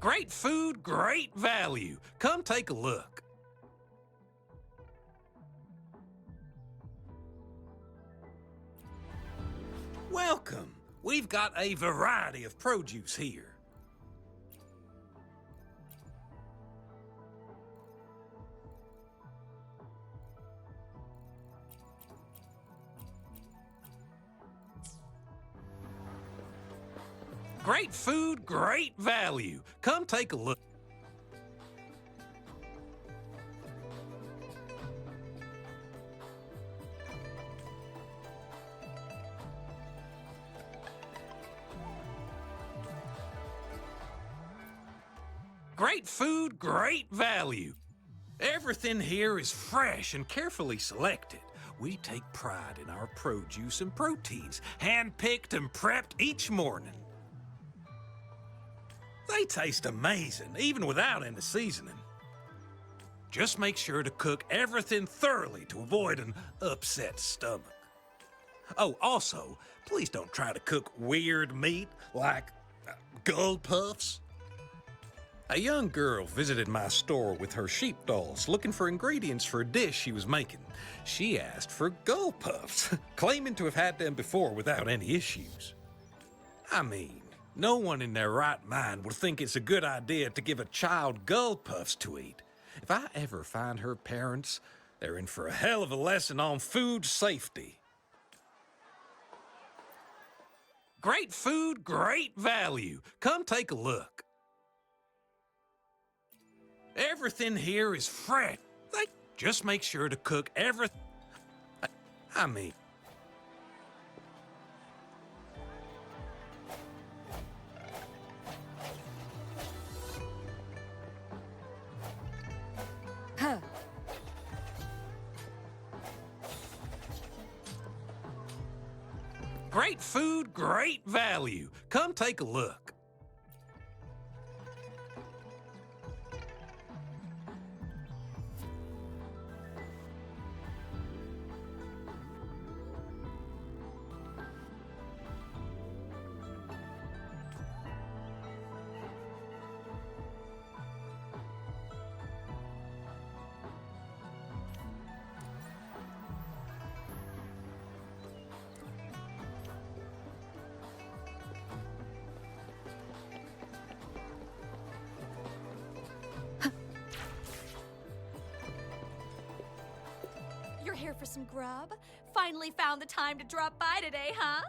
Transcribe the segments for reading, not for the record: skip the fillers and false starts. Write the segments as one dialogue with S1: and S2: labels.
S1: Great food, great value. Come take a look. Welcome. We've got a variety of produce here. Great food, great value. Come take a look. Great food, great value. Everything here is fresh and carefully selected. We take pride in our produce and proteins, hand-picked and prepped each morning. They taste amazing, even without any seasoning. Just make sure to cook everything thoroughly to avoid an upset stomach. Oh, also, please don't try to cook weird meat like gull puffs. A young girl visited my store with her sheep dolls looking for ingredients for a dish she was making. She asked for gull puffs, claiming to have had them before without any issues. I mean, no one in their right mind would think it's a good idea to give a child gull puffs to eat. If I ever find her parents, they're in for a hell of a lesson on food safety. Great food, great value. Come take a look. Everything here is fresh. Just make sure to cook everything. I mean...
S2: Huh.
S1: Great food, great value. Come take a look.
S2: You're here for some grub? Finally found the time to drop by today, huh?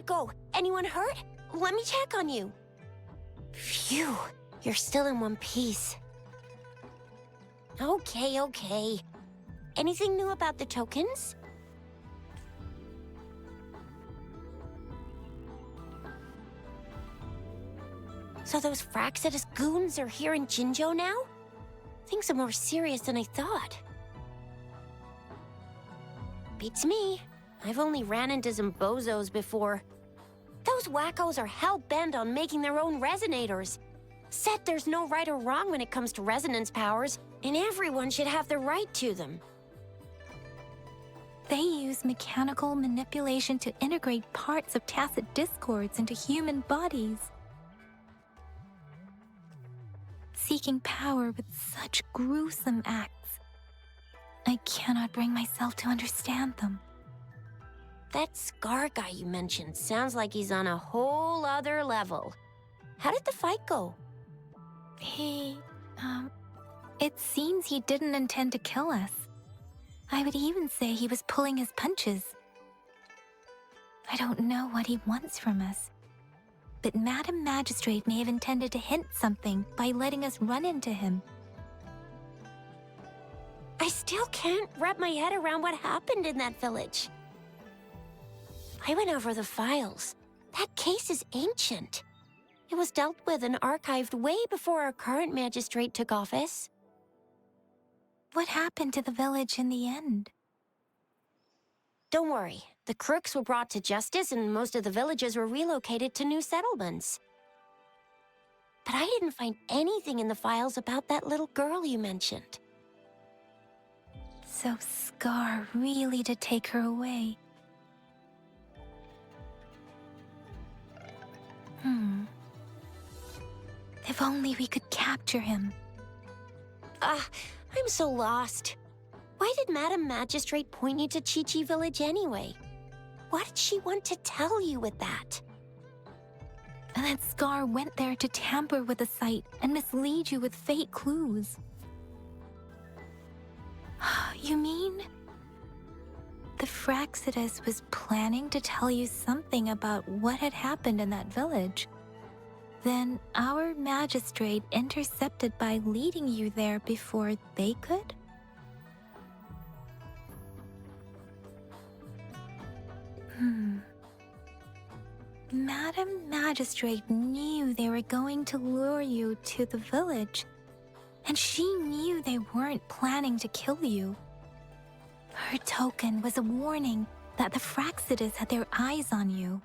S3: go? Anyone hurt? Let me check on you. Phew, you're still in one piece. Okay. Anything new about the tokens? So those Fraxidus goons are here in Jinzhou now? Things are more serious than I thought. Beats me. I've only ran into some bozos before. Those wackos are hell-bent on making their own resonators. Said there's no right or wrong when it comes to resonance powers, and everyone should have the right to them.
S4: They use mechanical manipulation to integrate parts of tacit discords into human bodies. Seeking power with such gruesome acts. I cannot bring myself to understand them.
S3: That Scar guy you mentioned sounds like he's on a whole other level. How did the fight go?
S4: It seems he didn't intend to kill us. I would even say he was pulling his punches. I don't know what he wants from us. But Madam Magistrate may have intended to hint something by letting us run into him.
S3: I still can't wrap my head around what happened in that village. I went over the files. That case is ancient. It was dealt with and archived way before our current magistrate took office.
S4: What happened to the village in the end?
S3: Don't worry. The crooks were brought to justice and most of the villagers were relocated to new settlements. But I didn't find anything in the files about that little girl you mentioned.
S4: So Scar really did take her away. If only we could capture him.
S3: I'm so lost. Why did Madam Magistrate point you to Chi-Chi Village anyway? What did she want to tell you with that?
S4: And that Scar went there to tamper with the site and mislead you with fake clues. You mean? The Fraxidus was planning to tell you something about what had happened in that village. Then our magistrate intercepted by leading you there before they could? Madam Magistrate knew they were going to lure you to the village, and she knew they weren't planning to kill you. Her token was a warning that the Fraxidus had their eyes on you.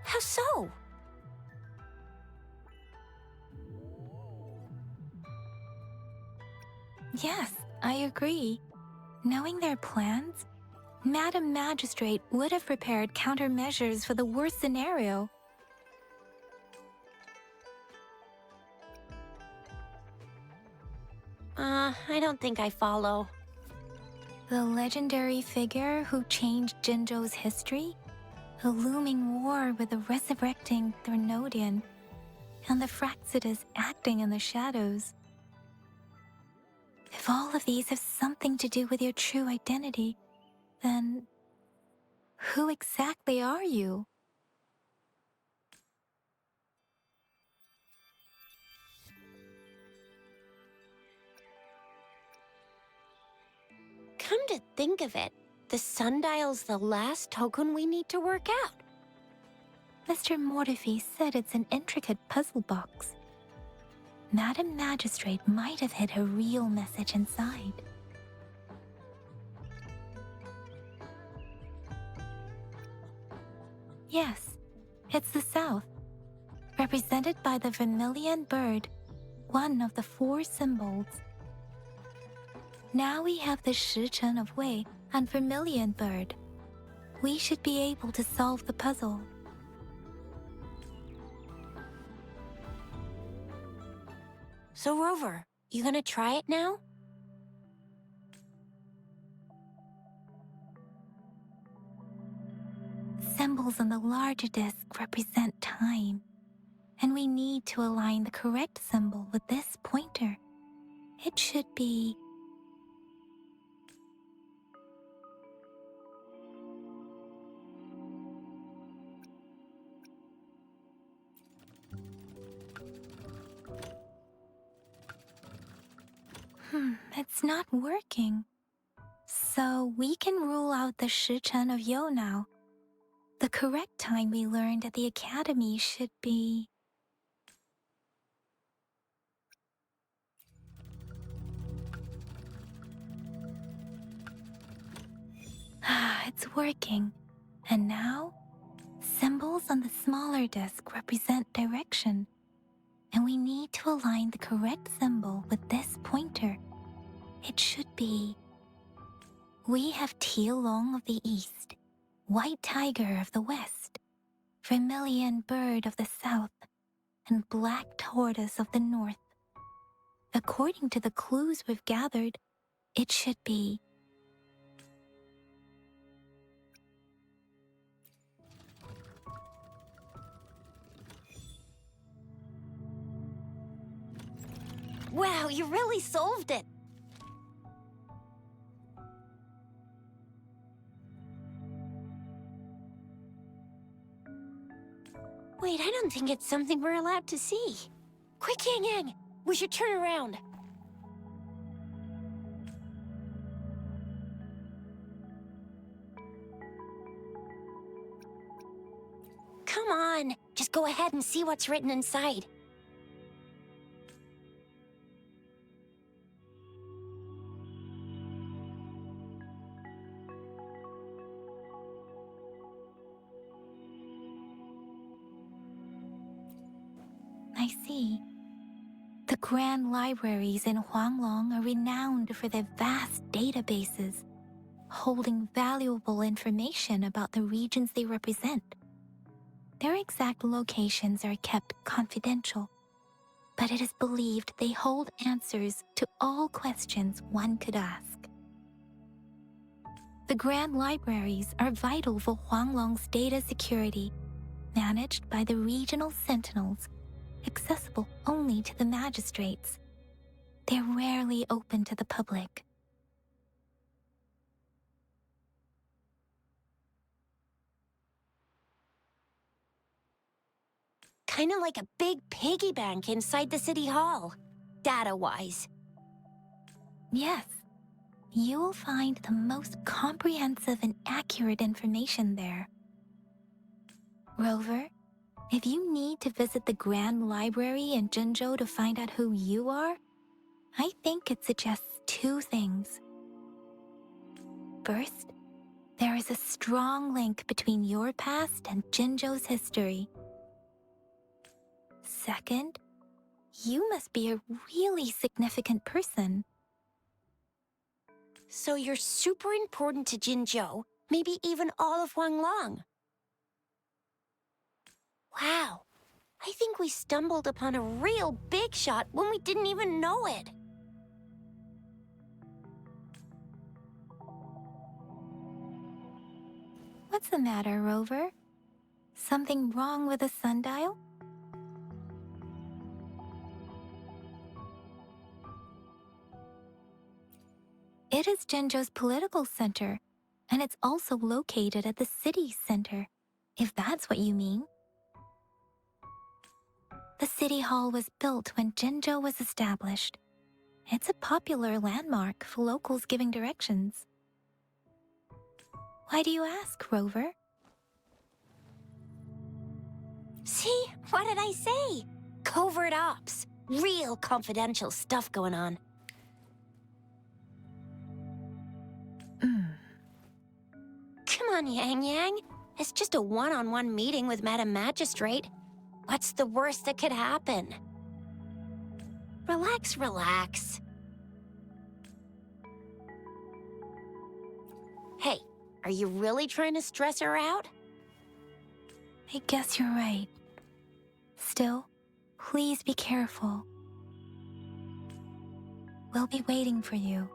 S3: How so?
S4: Yes, I agree. Knowing their plans, Madam Magistrate would have prepared countermeasures for the worst scenario.
S3: I don't think I follow.
S4: The legendary figure who changed Jinzhou's history? A looming war with the resurrecting Threnodian, and the Fraxidus acting in the shadows. If all of these have something to do with your true identity, then who exactly are you?
S3: Come to think of it, the sundial's the last token we need to work out.
S4: Mr. Mortefi said it's an intricate puzzle box. Madam Magistrate might have hid a real message inside. Yes, it's the South, represented by the vermilion bird, one of the 4 symbols. Now we have the Shichen of Wei and vermilion bird. We should be able to solve the puzzle.
S3: So Rover, you gonna try it now?
S4: Symbols on the larger disc represent time, and we need to align the correct symbol with this pointer. It should be It's not working. So we can rule out the Shichen of Yo now. The correct time we learned at the academy should be... It's working. And now, symbols on the smaller disc represent direction. And we need to align the correct symbol with this pointer. It should be... We have Tealong of the east, White Tiger of the west, Vermilion Bird of the south, and Black Tortoise of the north. According to the clues we've gathered, it should be...
S3: Wow, you really solved it! Wait, I don't think it's something we're allowed to see. Quick, Yang Yang! We should turn around. Come on, just go ahead and see what's written inside.
S4: I see. The grand libraries in Huanglong are renowned for their vast databases, holding valuable information about the regions they represent. Their exact locations are kept confidential, but it is believed they hold answers to all questions one could ask. The grand libraries are vital for Huanglong's data security, managed by the regional sentinels, accessible only to the magistrates. They're rarely open to the public.
S3: Kinda like a big piggy bank inside the city hall, data-wise.
S4: Yes, you will find the most comprehensive and accurate information there. Rover, if you need to visit the Grand Library in Jinzhou to find out who you are, I think it suggests two things. First, there is a strong link between your past and Jinzhou's history. Second, you must be a really significant person.
S3: So you're super important to Jinzhou, maybe even all of Huanglong. Wow, I think we stumbled upon a real big shot when we didn't even know it.
S4: What's the matter, Rover? Something wrong with the sundial? It is Jinzhou's political center, and it's also located at the city center, if that's what you mean. The city hall was built when Jinzhou was established. It's a popular landmark for locals giving directions. Why do you ask, Rover?
S3: See, what did I say? Covert ops. Real confidential stuff going on. Come on, Yang Yang. It's just a one-on-one meeting with Madam Magistrate. What's the worst that could happen? Relax, relax. Hey, are you really trying to stress her out?
S4: I guess you're right. Still, please be careful. We'll be waiting for you.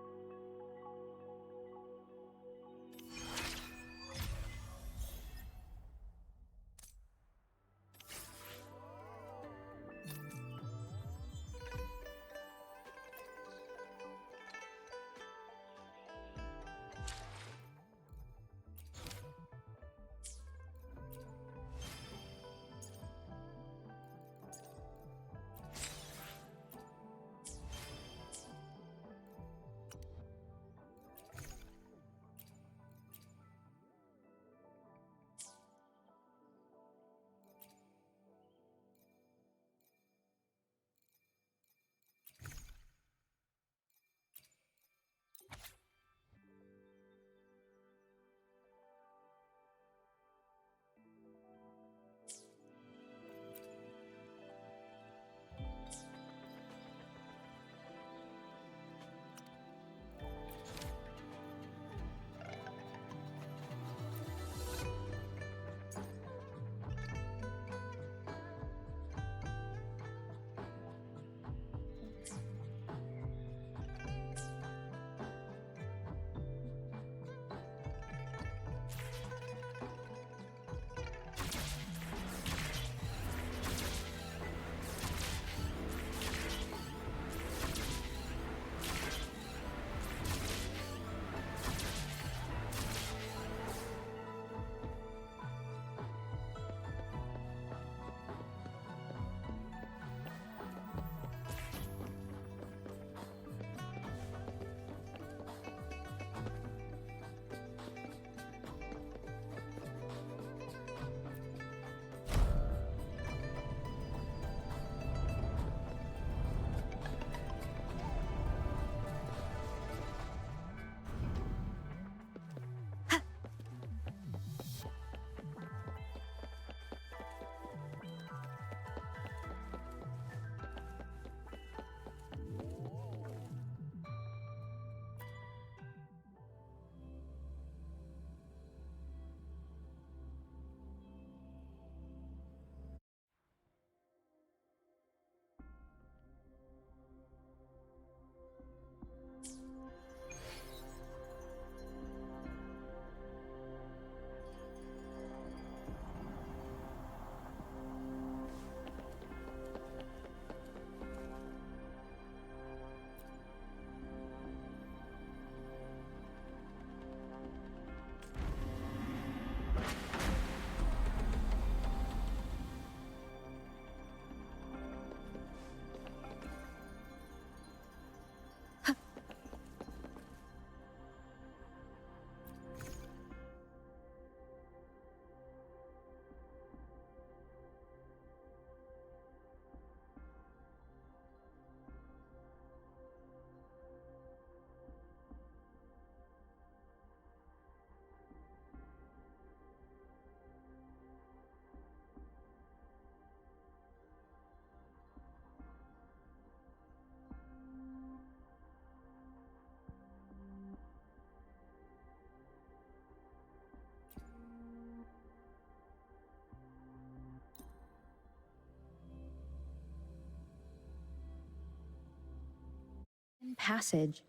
S5: Passage.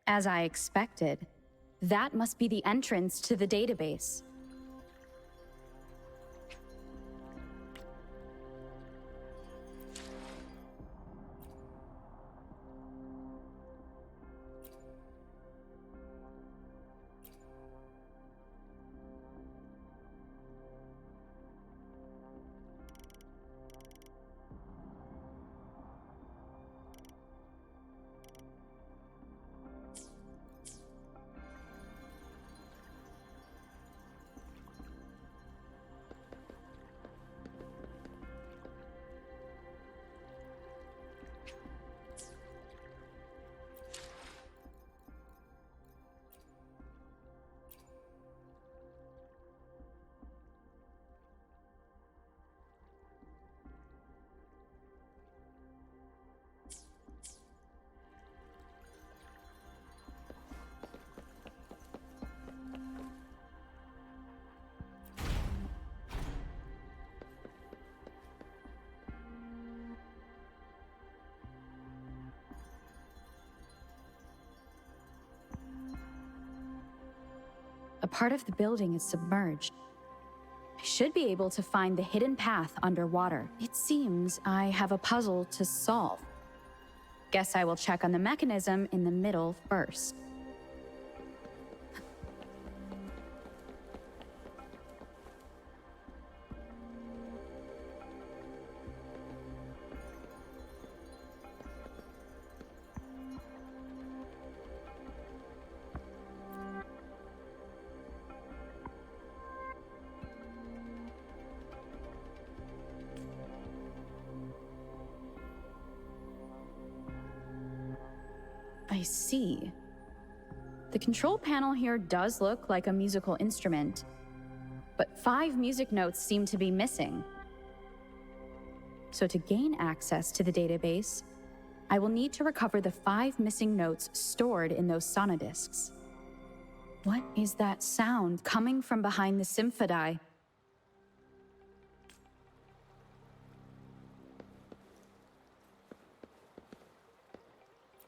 S5: As I expected, that must be the entrance to the database. A part of the building is submerged. I should be able to find the hidden path underwater. It seems I have a puzzle to solve. Guess I will check on the mechanism in the middle first. I see. The control panel here does look like a musical instrument, but 5 music notes seem to be missing. So to gain access to the database, I will need to recover the 5 missing notes stored in those sonodiscs. What is that sound coming from behind the symphodi?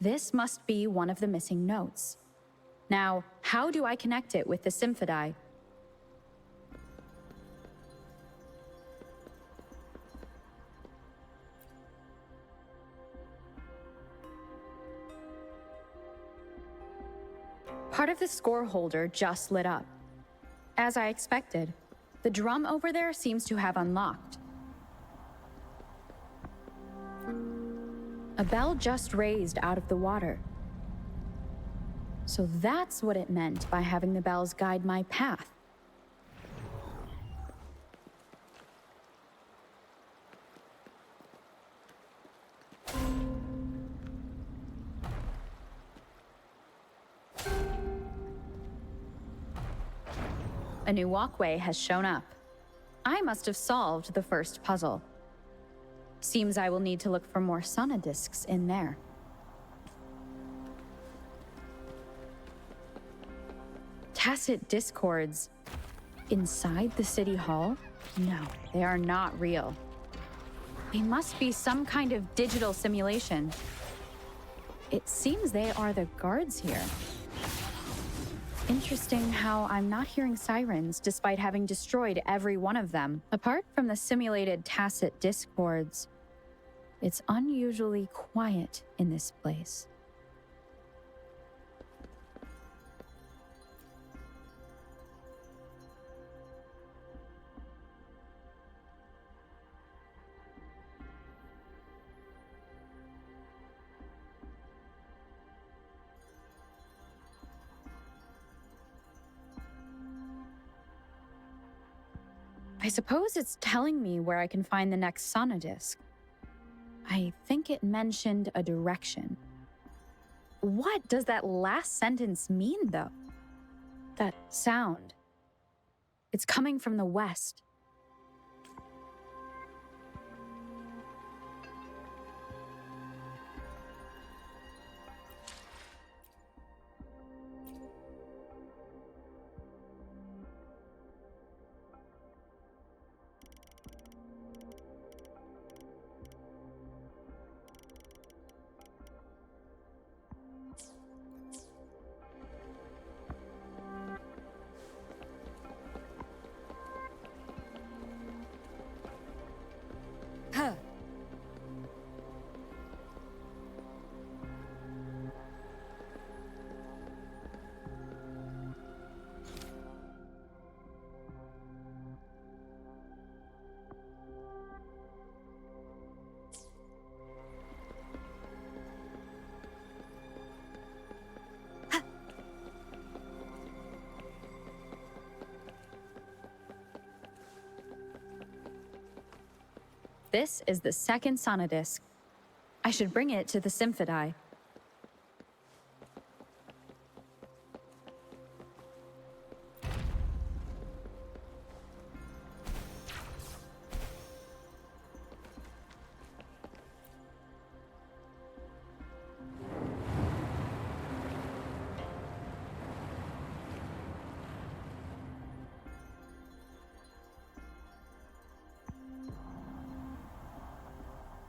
S5: This must be one of the missing notes. Now, how do I connect it with the symphodi? Part of the score holder just lit up. As I expected, the drum over there seems to have unlocked. A bell just raised out of the water. So that's what it meant by having the bells guide my path. A new walkway has shown up. I must have solved the first puzzle. Seems I will need to look for more sonodiscs in there. Tacit discords inside the city hall? No, they are not real. They must be some kind of digital simulation. It seems they are the guards here. Interesting how I'm not hearing sirens despite having destroyed every one of them. Apart from the simulated tacit discords, it's unusually quiet in this place. I suppose it's telling me where I can find the next sonodisc. I think it mentioned a direction. What does that last sentence mean, though? That sound. It's coming from the west. This is the second sonodisc. I should bring it to the Symphodi.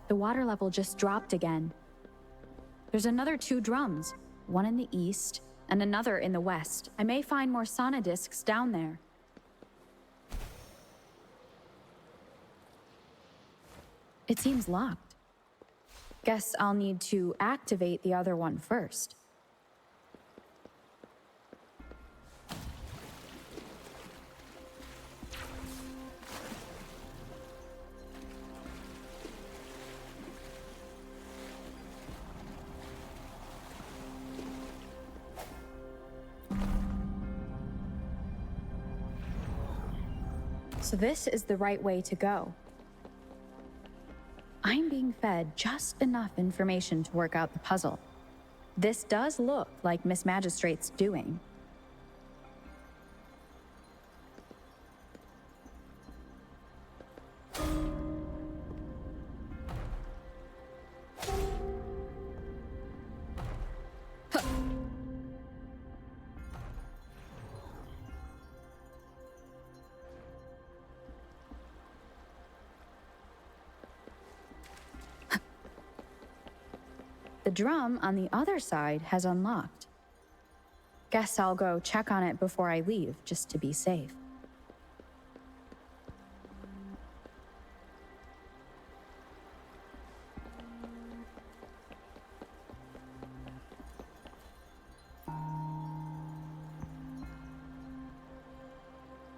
S5: The water level just dropped again. There's another 2 drums, one in the east and another in the west. I may find more sonodiscs down there. It seems locked. Guess I'll need to activate the other one first. So this is the right way to go. I'm being fed just enough information to work out the puzzle. This does look like Miss Magistrate's doing. The drum on the other side has unlocked. Guess I'll go check on it before I leave, just to be safe.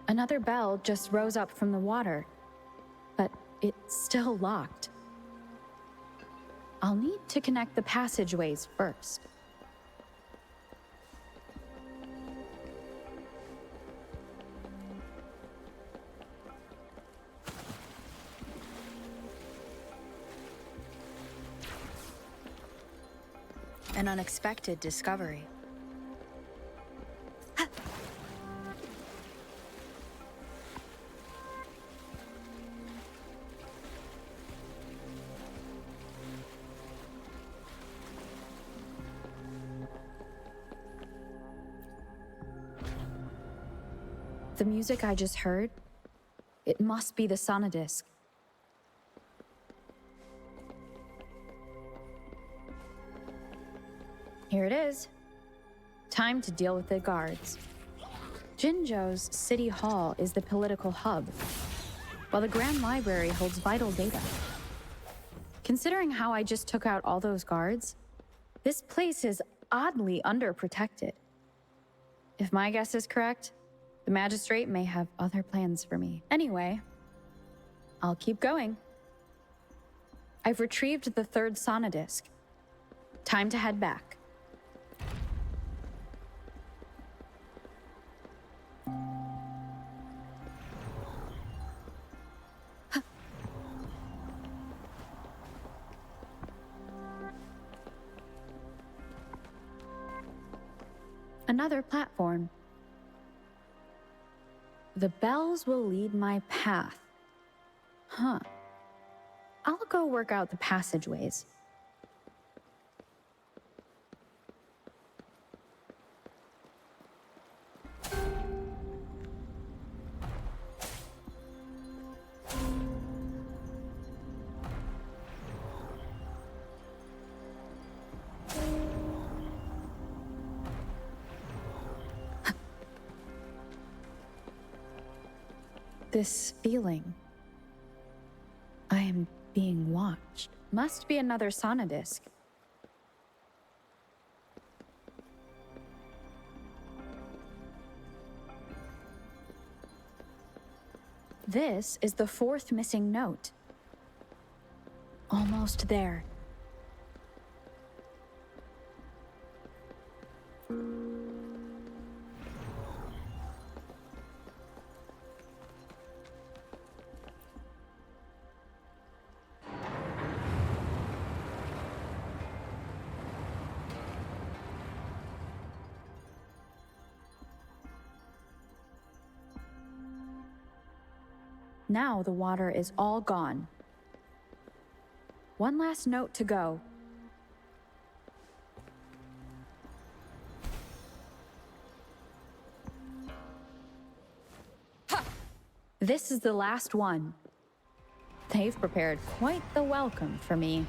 S5: Another bell just rose up from the water, but it's still locked. I'll need to connect the passageways first.
S6: An unexpected discovery.
S5: The music I just heard, it must be the sonodisc. Here it is. Time to deal with the guards. Jinzhou's City Hall is the political hub, while the Grand Library holds vital data. Considering how I just took out all those guards, this place is oddly underprotected. If my guess is correct, the magistrate may have other plans for me. Anyway, I'll keep going. I've retrieved the 3rd sonodisc. Time to head back. Another platform. The bells will lead my path. Huh. I'll go work out the passageways. This feeling. I am being watched. Must be another sonodisc. This is the 4th missing note. Almost there. Now the water is all gone. One last note to go. Ha! This is the last one. They've prepared quite the welcome for me.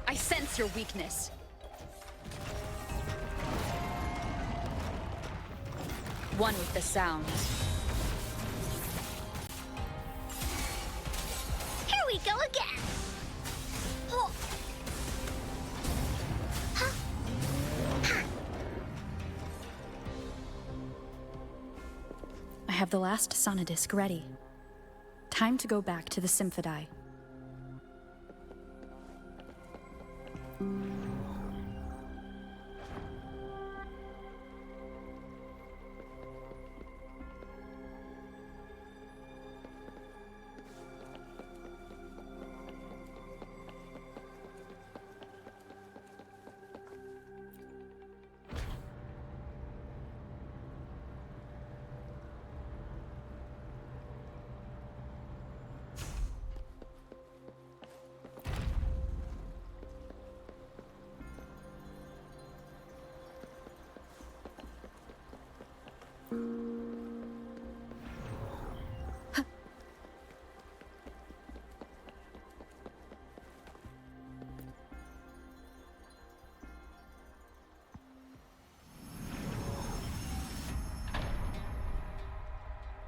S2: I sense your weakness. One with the sounds.
S3: Here we go again! Oh.
S5: I have the last sonodisc ready. Time to go back to the Symphodi.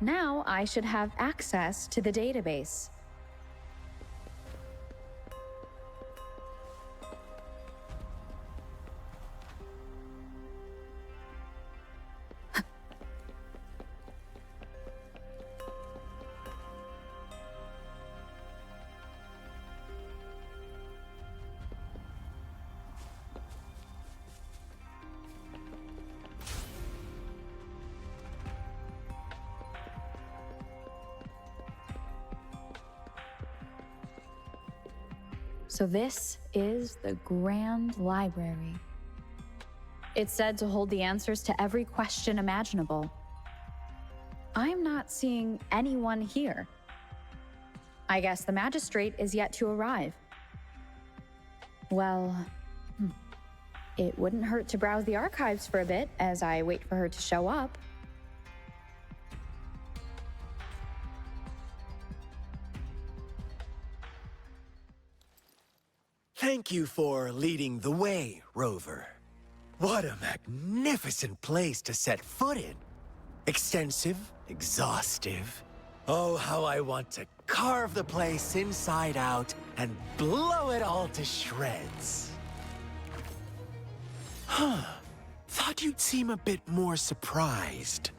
S5: Now I should have access to the database. So this is the Grand Library. It's said to hold the answers to every question imaginable. I'm not seeing anyone here. I guess the magistrate is yet to arrive. Well, it wouldn't hurt to browse the archives for a bit as I wait for her to show up.
S7: Thank you for leading the way, Rover. What a magnificent place to set foot in. Extensive, exhaustive. Oh, how I want to carve the place inside out and blow it all to shreds. Huh. Thought you'd seem a bit more surprised.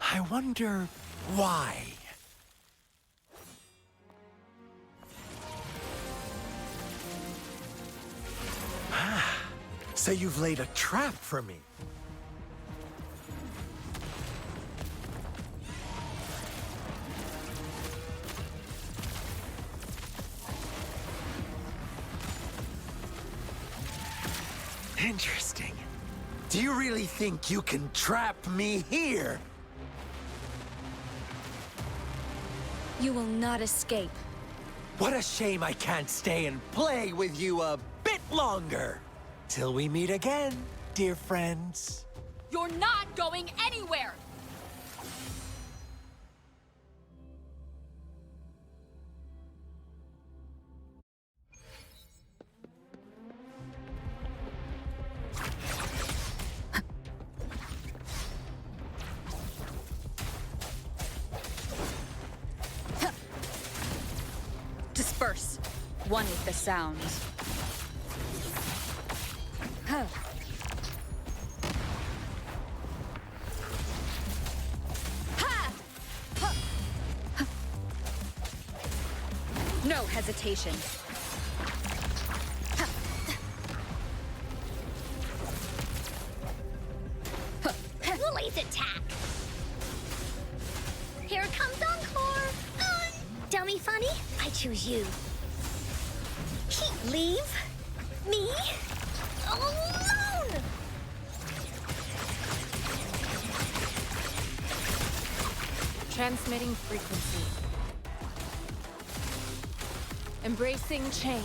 S7: I wonder why. So you've laid a trap for me. Interesting. Do you really think you can trap me here?
S2: You will not escape.
S7: What a shame I can't stay and play with you a bit longer. Till we meet again, dear friends.
S2: You're not going anywhere! Disperse. One with the sounds. No hesitation.
S3: Lily's attack! Here comes Encore! Dummy funny, I choose you. Leave?
S2: Me? Alone!
S3: Transmitting frequency. Embracing change.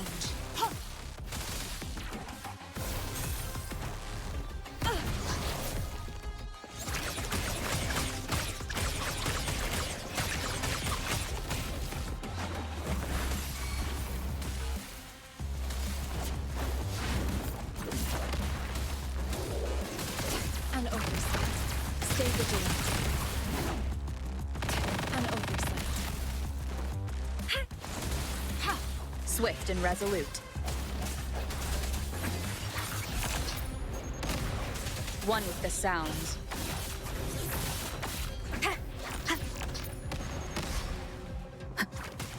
S2: An oversight. Stay vigilant. An oversight.
S6: Swift and resolute. One with the sounds.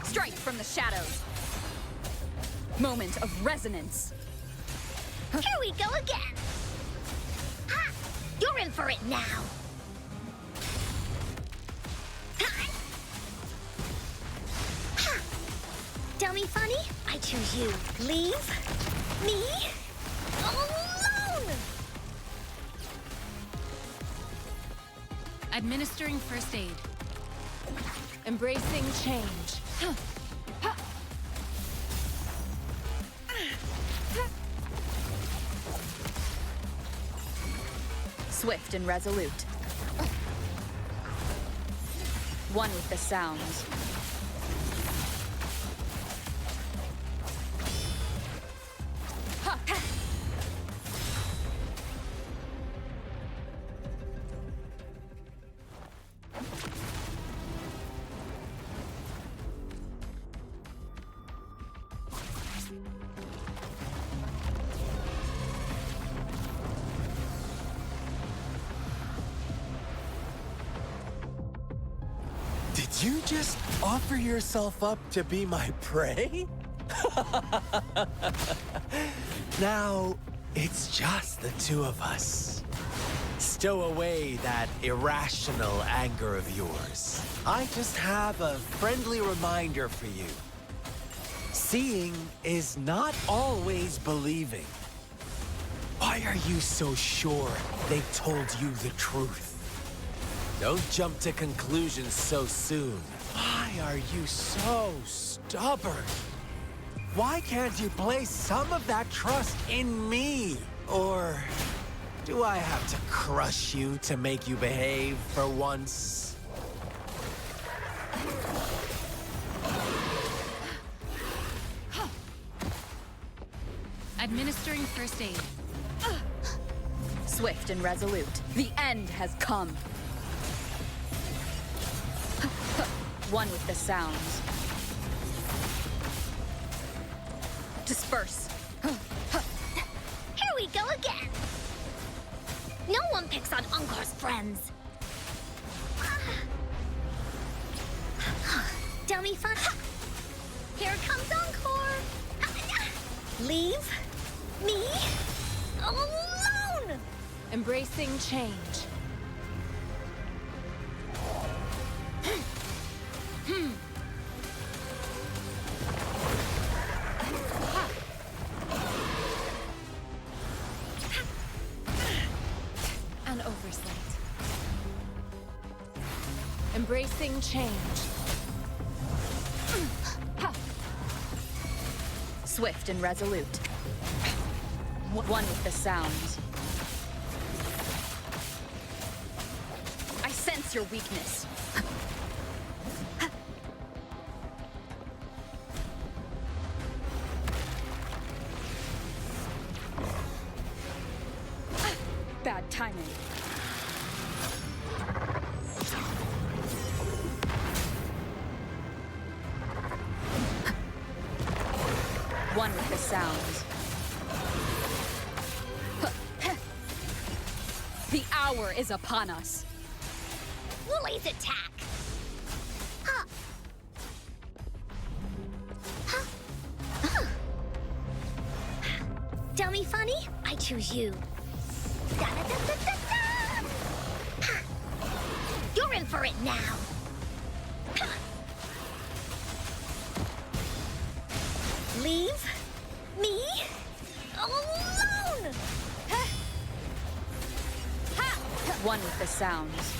S6: Strike from the shadows. Moment of resonance.
S2: Here we go again! Ha! You're in for it now! Ha! Ha! Dummy funny? I choose you. Leave me alone!
S3: Administering first aid. Embracing change.
S6: Swift and resolute. One with the sounds.
S7: Did you just offer yourself up to be my prey? Now, it's just the two of us. Stow away that irrational anger of yours. I just have a friendly reminder for you. Seeing is not always believing. Why are you so sure they told you the truth? Don't jump to conclusions so soon. Why are you so stubborn? Why can't you place some of that trust in me? Or do I have to crush you to make you behave for once?
S3: Administering first aid.
S6: Swift and resolute. The end has come. One with the sounds. Disperse.
S2: Here we go again! No one picks on Unkar's friends. Dummy fun. Here comes Encore! Leave me alone!
S3: Embracing change.
S2: An oversight.
S3: Embracing change.
S6: Swift and resolute. One with the sounds. I sense your weakness. Bad timing. One with the sounds. The hour is upon us.
S2: Woolly's attack! Huh. Huh. Huh. Dummy funny? I choose you. Da-da-da-da-da-da! Ha. You're in for it now! Ha. Leave me
S6: done with the sounds.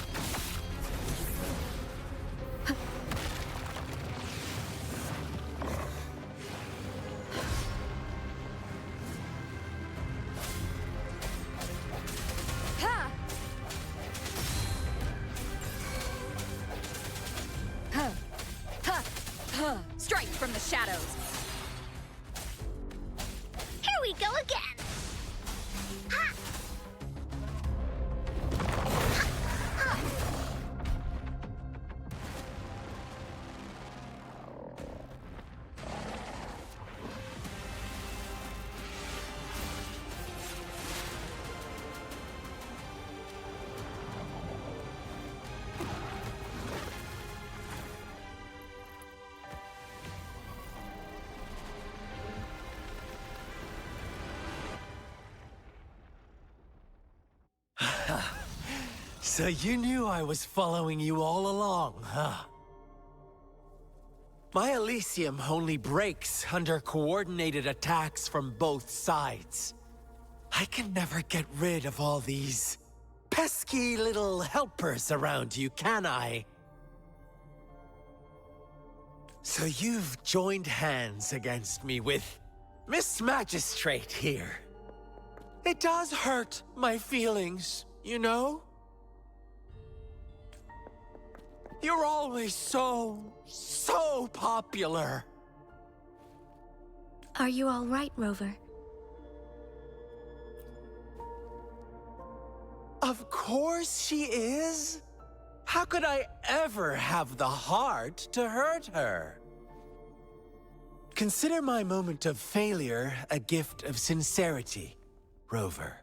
S6: Strike from the shadows.
S2: Here we go again. Ha!
S7: So you knew I was following you all along, huh? My Elysium only breaks under coordinated attacks from both sides. I can never get rid of all these pesky little helpers around you, can I? So you've joined hands against me with Miss Magistrate here. It does hurt my feelings, you know? You're always so popular.
S3: Are you all right, Rover?
S7: Of course she is. How could I ever have the heart to hurt her? Consider my moment of failure a gift of sincerity, Rover.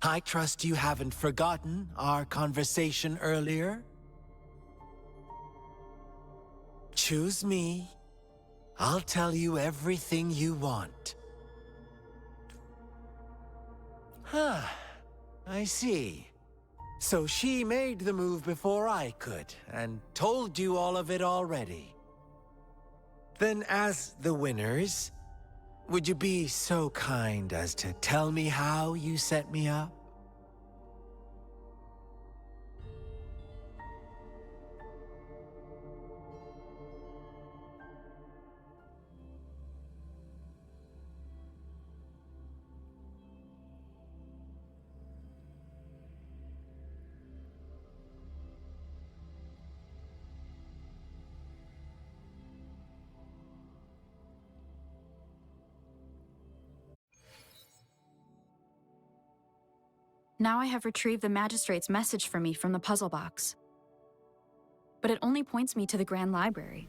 S7: I trust you haven't forgotten our conversation earlier. Choose me. I'll tell you everything you want. Huh. I see. So she made the move before I could, and told you all of it already. Then as the winners, would you be so kind as to tell me how you set me up?
S5: Now I have retrieved the Magistrate's message for me from the puzzle box. But it only points me to the Grand Library.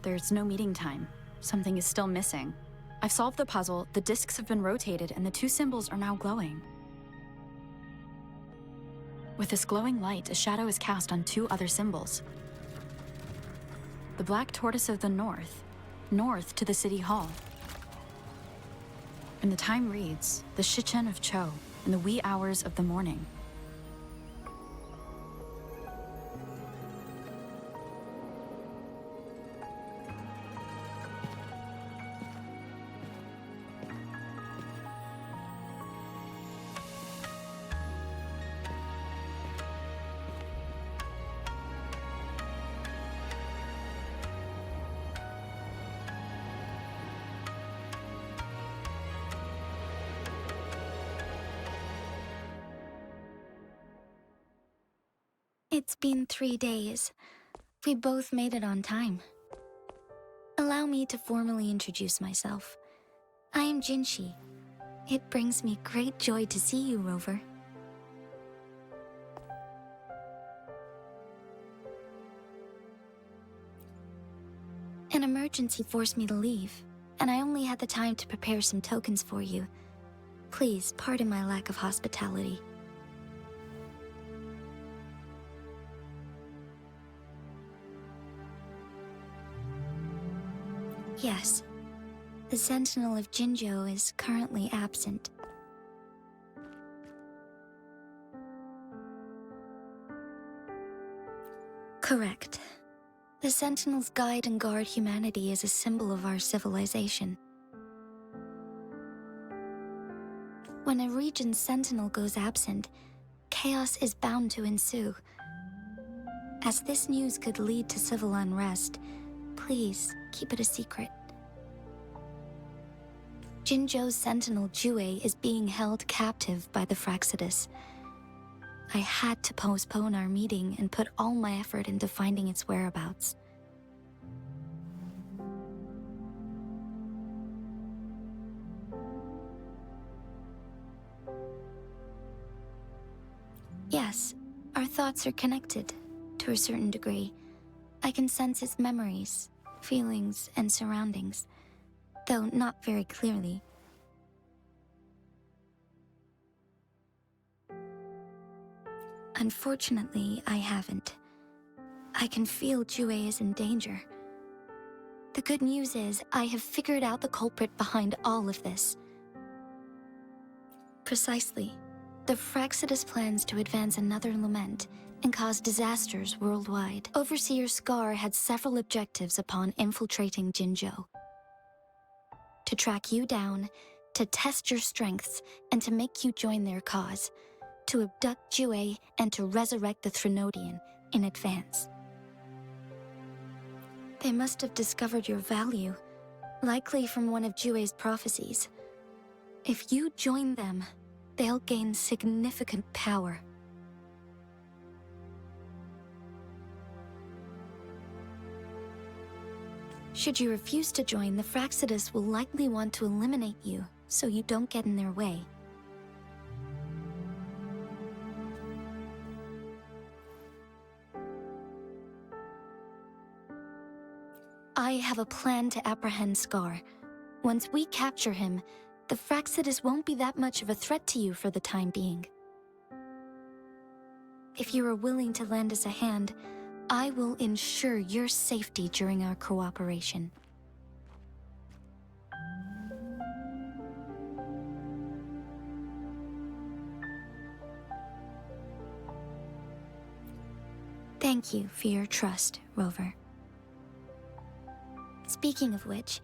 S5: There's no meeting time. Something is still missing. I've solved the puzzle, the discs have been rotated, and the two symbols are now glowing. With this glowing light, a shadow is cast on two other symbols. The Black Tortoise of the north to the City Hall. And the time reads, the Shichen of Cho, in the wee hours of the morning.
S4: It's been 3 days. We both made it on time. Allow me to formally introduce myself. I am Jinshi. It brings me great joy to see you, Rover. An emergency forced me to leave, and I only had the time to prepare some tokens for you. Please pardon my lack of hospitality. Yes, the Sentinel of Jinzhou is currently absent. Correct. The Sentinels guide and guard humanity as a symbol of our civilization. When a region's sentinel goes absent,
S8: chaos is bound to ensue. As this news could lead to civil unrest, please keep it a secret. Jinzhou's sentinel Jue is being held captive by the Fraxidus. I had to postpone our meeting and put all my effort into finding its whereabouts. Yes, our thoughts are connected, to a certain degree. I can sense his memories, feelings, and surroundings, though not very clearly. Unfortunately, I haven't. I can feel Jue is in danger. The good news is, I have figured out the culprit behind all of this. Precisely. The Fraxidus plans to advance another lament and cause disasters worldwide. Overseer Scar had several objectives upon infiltrating Jinzhou. To track you down, to test your strengths, and to make you join their cause. To abduct Jue and to resurrect the Threnodian in advance. They must have discovered your value, likely from one of Jue's prophecies. If you join them, they'll gain significant power. Should you refuse to join, the Fraxidus will likely want to eliminate you, so you don't get in their way. I have a plan to apprehend Scar. Once we capture him, the Fraxidus won't be that much of a threat to you for the time being. If you are willing to lend us a hand, I will ensure your safety during our cooperation. Thank you for your trust, Rover. Speaking of which,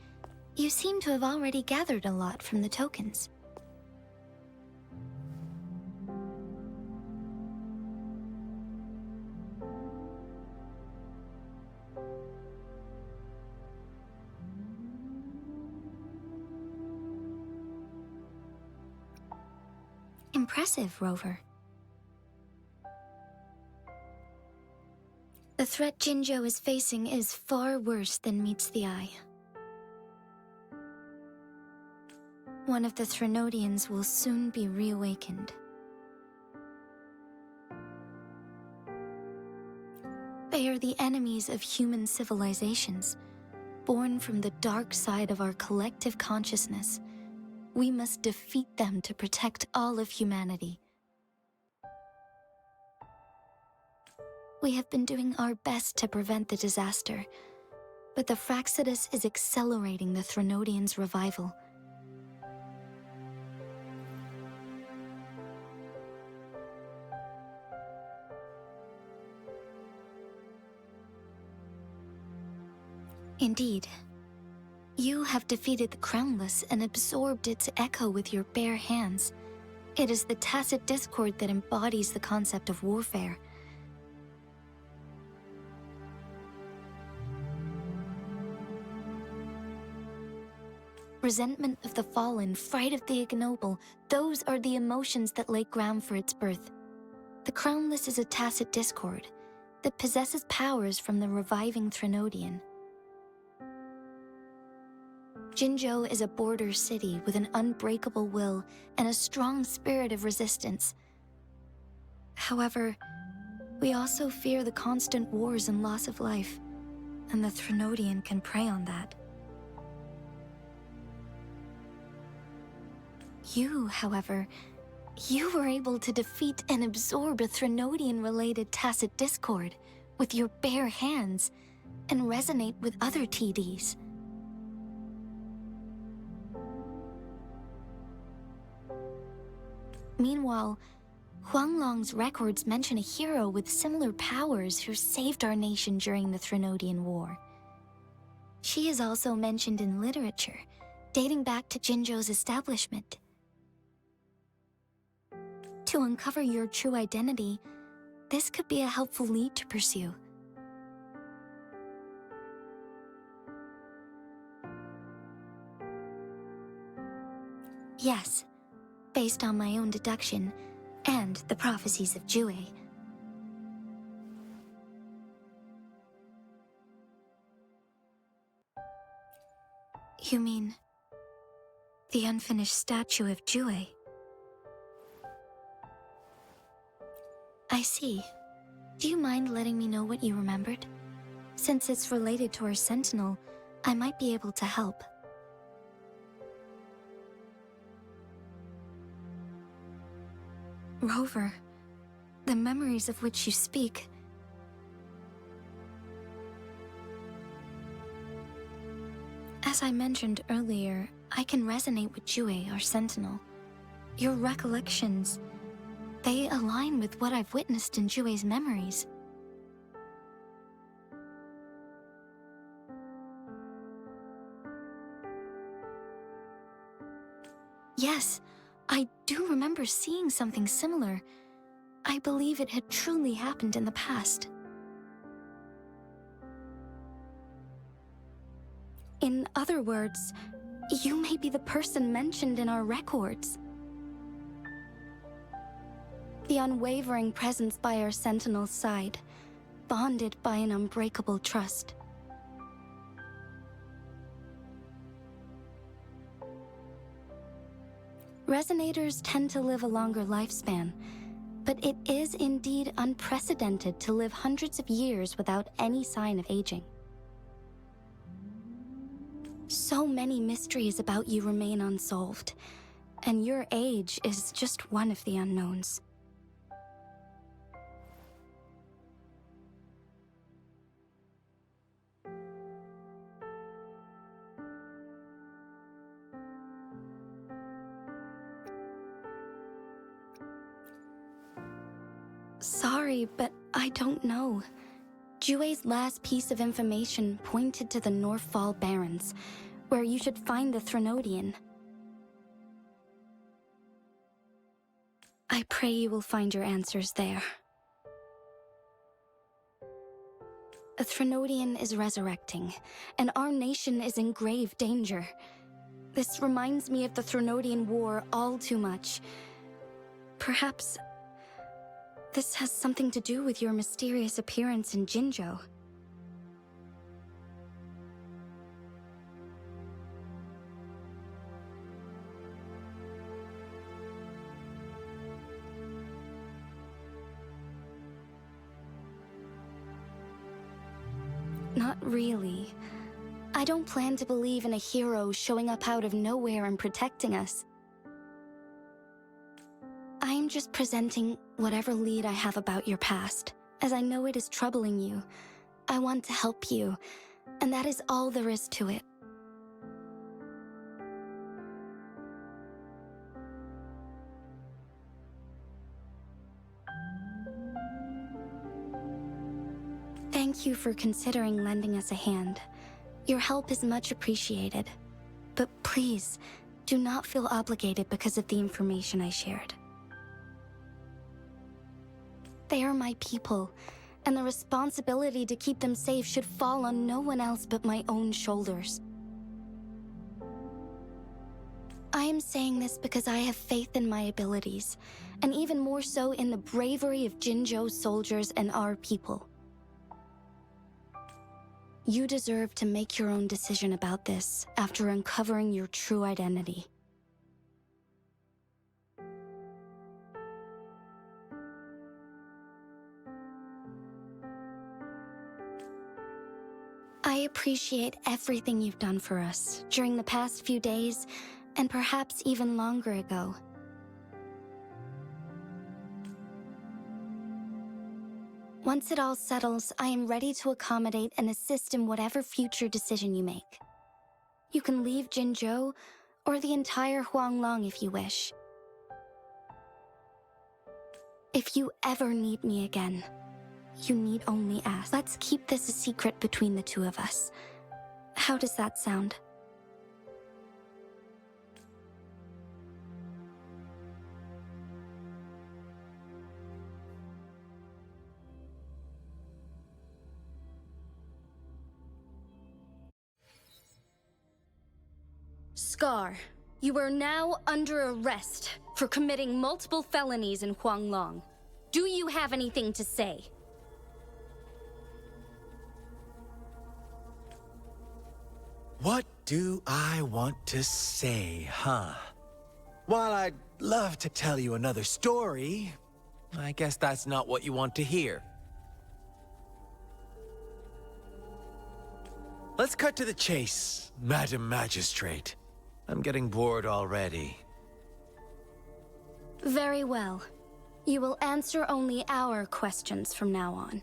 S8: you seem to have already gathered a lot from the tokens. Impressive, Rover. The threat Jinzhou is facing is far worse than meets the eye. One of the Threnodians will soon be reawakened. They are the enemies of human civilizations, born from the dark side of our collective consciousness. We must defeat them to protect all of humanity. We have been doing our best to prevent the disaster, but the Fraxidus is accelerating the Threnodians' revival. Indeed. You have defeated the Crownless and absorbed its echo with your bare hands. It is the tacit discord that embodies the concept of warfare. Resentment of the fallen, fright of the ignoble, those are the emotions that lay ground for its birth. The Crownless is a tacit discord that possesses powers from the reviving Threnodian. Jinzhou is a border city with an unbreakable will and a strong spirit of resistance. However, we also fear the constant wars and loss of life, and the Threnodian can prey on that. You, however, you were able to defeat and absorb a Threnodian-related tacit discord with your bare hands and resonate with other TDs. Meanwhile, Huanglong's records mention a hero with similar powers who saved our nation during the Threnodian War. She is also mentioned in literature, dating back to Jinzhou's establishment. To uncover your true identity, this could be a helpful lead to pursue. Yes, based on my own deduction and the prophecies of Jue. You mean the unfinished statue of Jue? I see. Do you mind letting me know what you remembered? Since it's related to our sentinel, I might be able to help. Rover, the memories of which you speak. As I mentioned earlier, I can resonate with Jue, our sentinel. Your recollections, they align with what I've witnessed in Jue's memories. Yes, I do remember seeing something similar. I believe it had truly happened in the past. In other words, you may be the person mentioned in our records. The unwavering presence by our sentinel's side, bonded by an unbreakable trust. Resonators tend to live a longer lifespan, but it is indeed unprecedented to live hundreds of years without any sign of aging. So many mysteries about you remain unsolved, and your age is just one of the unknowns. Sorry, but I don't know. Jue's last piece of information pointed to the Northfall Barrens, where you should find the Threnodian. I pray you will find your answers there. A Threnodian is resurrecting, and our nation is in grave danger. This reminds me of the Threnodian War all too much. Perhaps this has something to do with your mysterious appearance in Jinzhou. Not really. I don't plan to believe in a hero showing up out of nowhere and protecting us. I am just presenting whatever lead I have about your past, as I know it is troubling you. I want to help you, and that is all there is to it. Thank you for considering lending us a hand. Your help is much appreciated. But please, do not feel obligated because of the information I shared. They are my people, and the responsibility to keep them safe should fall on no one else but my own shoulders. I am saying this because I have faith in my abilities, and even more so in the bravery of Jinzhou's soldiers and our people. You deserve to make your own decision about this after uncovering your true identity. I appreciate everything you've done for us during the past few days, and perhaps even longer ago. Once it all settles, I am ready to accommodate and assist in whatever future decision you make. You can leave Jinzhou, or the entire Huanglong if you wish. If you ever need me again, you need only ask. Let's keep this a secret between the two of us. How does that sound?
S2: Scar, you are now under arrest for committing multiple felonies in Huanglong. Do you have anything to say?
S7: What do I want to say, huh? While I'd love to tell you another story, I guess that's not what you want to hear. Let's cut to the chase, Madam Magistrate. I'm getting bored already.
S2: Very well. You will answer only our questions from now on.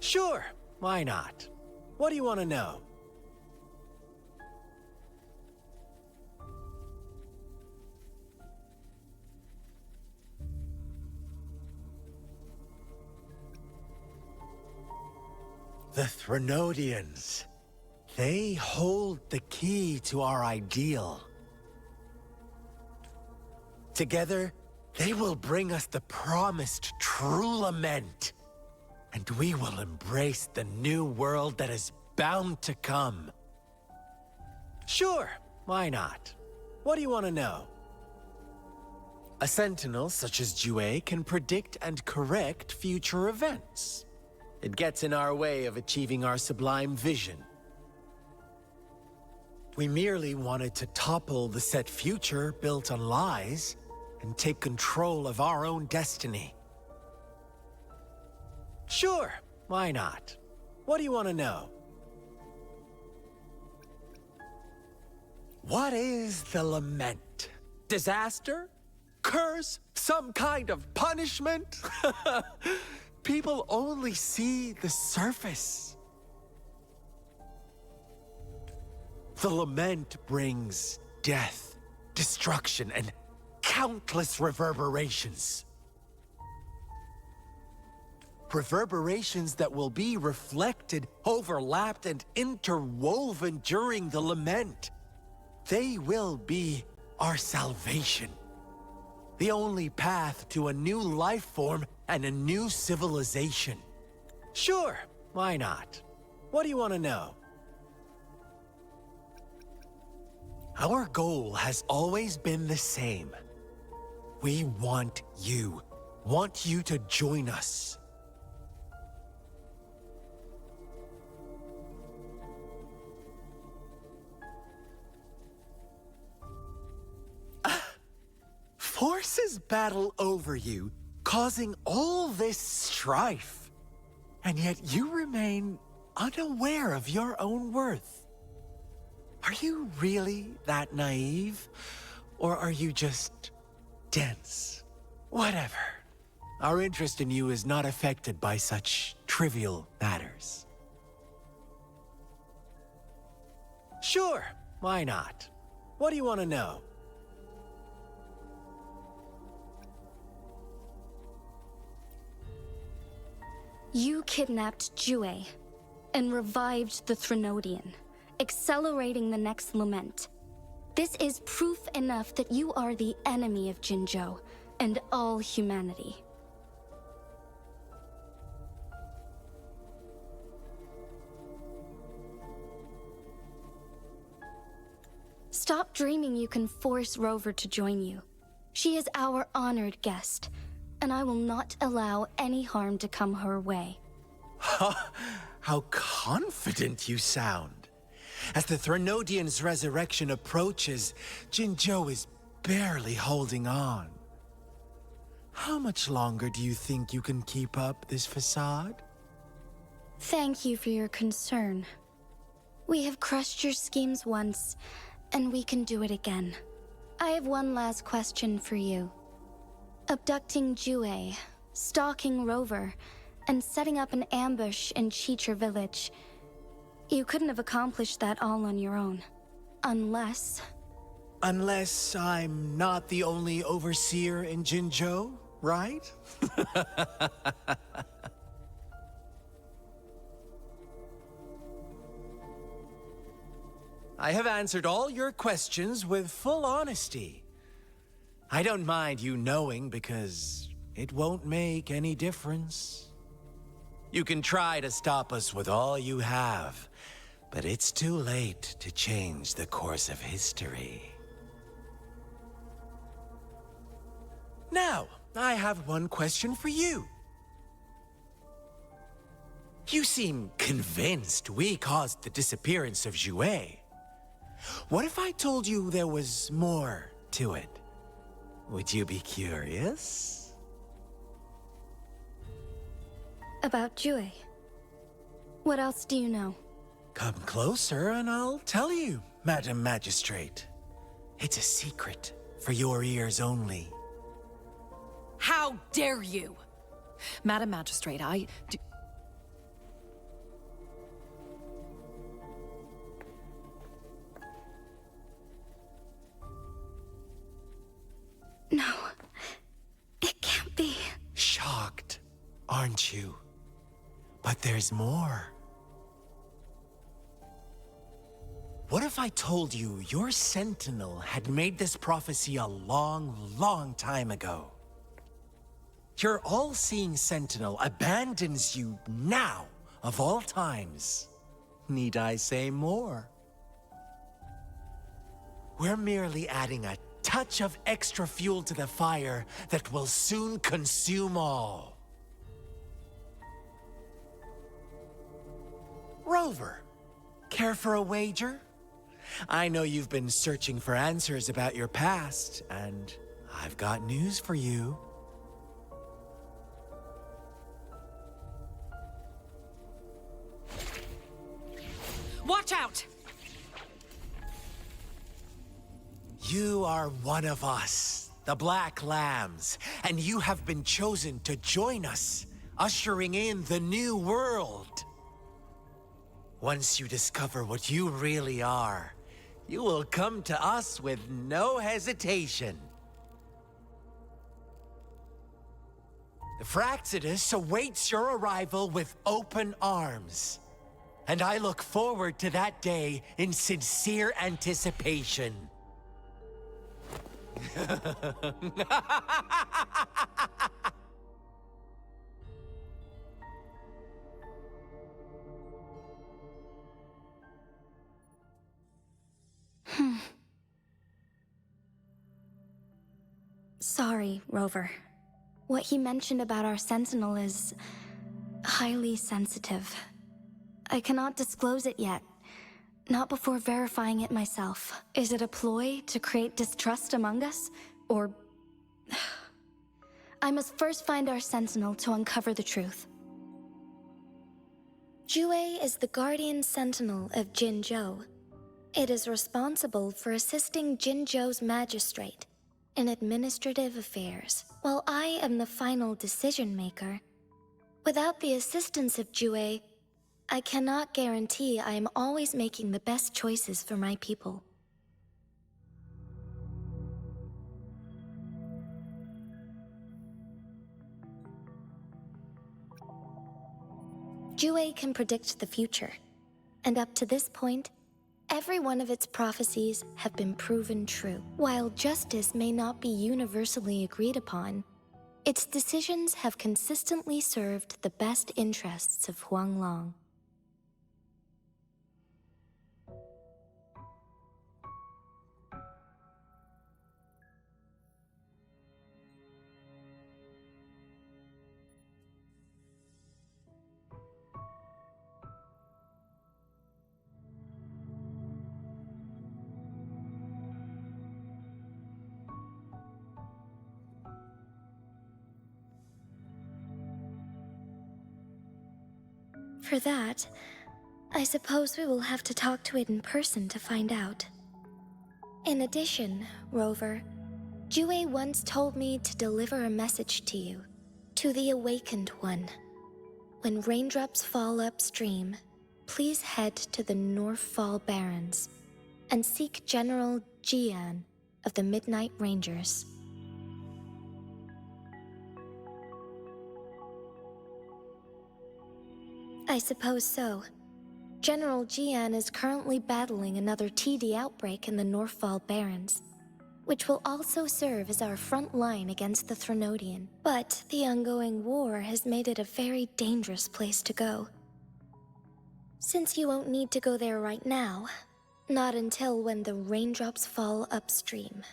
S7: Sure, why not? What do you want to know? The Threnodians. They hold the key to our ideal. Together, they will bring us the promised true lament. And we will embrace the new world that is bound to come. Sure, why not? What do you want to know? A sentinel such as Jue can predict and correct future events. It gets in our way of achieving our sublime vision. We merely wanted to topple the set future built on lies and take control of our own destiny. Sure, why not? What do you want to know? What is the lament? Disaster? Curse? Some kind of punishment? People only see the surface. The lament brings death, destruction, and countless reverberations. Reverberations that will be reflected, overlapped, and interwoven during the lament. They will be our salvation. The only path to a new life form and a new civilization. Sure, why not? What do you want to know? Our goal has always been the same. We want you to join us. Forces battle over you, causing all this strife. And yet you remain unaware of your own worth. Are you really that naive? Or are you just dense? Whatever. Our interest in you is not affected by such trivial matters. Sure, why not? What do you want to know?
S2: You kidnapped Jue and revived the Threnodian, accelerating the next lament. This is proof enough that you are the enemy of Jinzhou and all humanity. Stop dreaming you can force Rover to join you. She is our honored guest, and I will not allow any harm to come her way.
S7: How confident you sound. As the Threnodian's resurrection approaches, Jinzhou is barely holding on. How much longer do you think you can keep up this facade?
S2: Thank you for your concern. We have crushed your schemes once, and we can do it again. I have one last question for you. Abducting Jue, stalking Rover, and setting up an ambush in Chicher village. You couldn't have accomplished that all on your own. Unless...
S7: Unless I'm not the only overseer in Jinzhou, right? I have answered all your questions with full honesty. I don't mind you knowing because it won't make any difference. You can try to stop us with all you have, but it's too late to change the course of history. Now, I have one question for you. You seem convinced we caused the disappearance of Jouet. What if I told you there was more to it? Would you be curious?
S2: About Jue. What else do you know?
S7: Come closer and I'll tell you, Madam Magistrate. It's a secret for your ears only.
S6: How dare you? Madam Magistrate, I do...
S2: No. It can't be.
S7: Shocked, aren't you? But there's more. What if I told you your Sentinel had made this prophecy a long, long time ago? Your all-seeing Sentinel abandons you now, of all times. Need I say more? We're merely adding a touch of extra fuel to the fire that will soon consume all. Rover, care for a wager? I know you've been searching for answers about your past, and I've got news for you.
S6: Watch out!
S7: You are one of us, the Black Lambs, and you have been chosen to join us, ushering in the new world. Once you discover what you really are, you will come to us with no hesitation. The Fraxidus awaits your arrival with open arms, and I look forward to that day in sincere anticipation.
S2: Sorry, Rover. What he mentioned about our Sentinel is highly sensitive. I cannot disclose it yet. Not before verifying it myself. Is it a ploy to create distrust among us? Or... I must first find our Sentinel to uncover the truth. Jue is the guardian sentinel of Jinzhou. It is responsible for assisting Jinzhou's magistrate in administrative affairs, while I am the final decision maker. Without the assistance of Jue, I cannot guarantee I am always making the best choices for my people. Jue can predict the future, and up to this point, every one of its prophecies have been proven true. While justice may not be universally agreed upon, its decisions have consistently served the best interests of Huanglong. For that, I suppose we will have to talk to it in person to find out. In addition, Rover, Jue once told me to deliver a message to you, to the Awakened One. When raindrops fall upstream, please head to the Northfall Barrens and seek General Jian of the Midnight Rangers. I suppose so. General Jian is currently battling another TD outbreak in the Northfall Barrens. which will also serve as our front line against the Threnodian. But the ongoing war has made it a very dangerous place to go. Since you won't need to go there right now, not until when the raindrops fall upstream.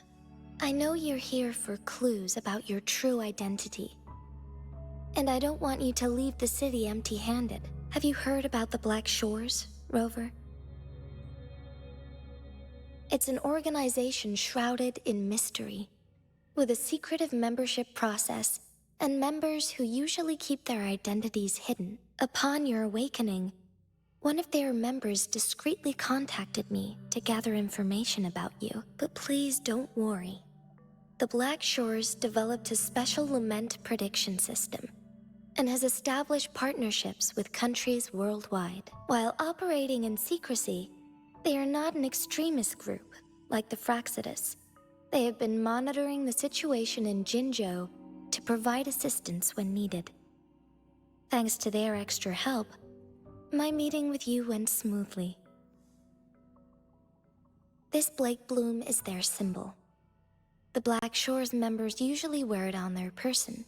S2: I know you're here for clues about your true identity. And I don't want you to leave the city empty-handed. Have you heard about the Black Shores, Rover? It's an organization shrouded in mystery, with a secretive membership process and members who usually keep their identities hidden. Upon your awakening, one of their members discreetly contacted me to gather information about you. But please don't worry. The Black Shores developed a special lament prediction system and has established partnerships with countries worldwide. While operating in secrecy, they are not an extremist group like the Fraxidus. They have been monitoring the situation in Jinzhou to provide assistance when needed. Thanks to their extra help, my meeting with you went smoothly. This Blake Bloom is their symbol. The Black Shores members usually wear it on their person.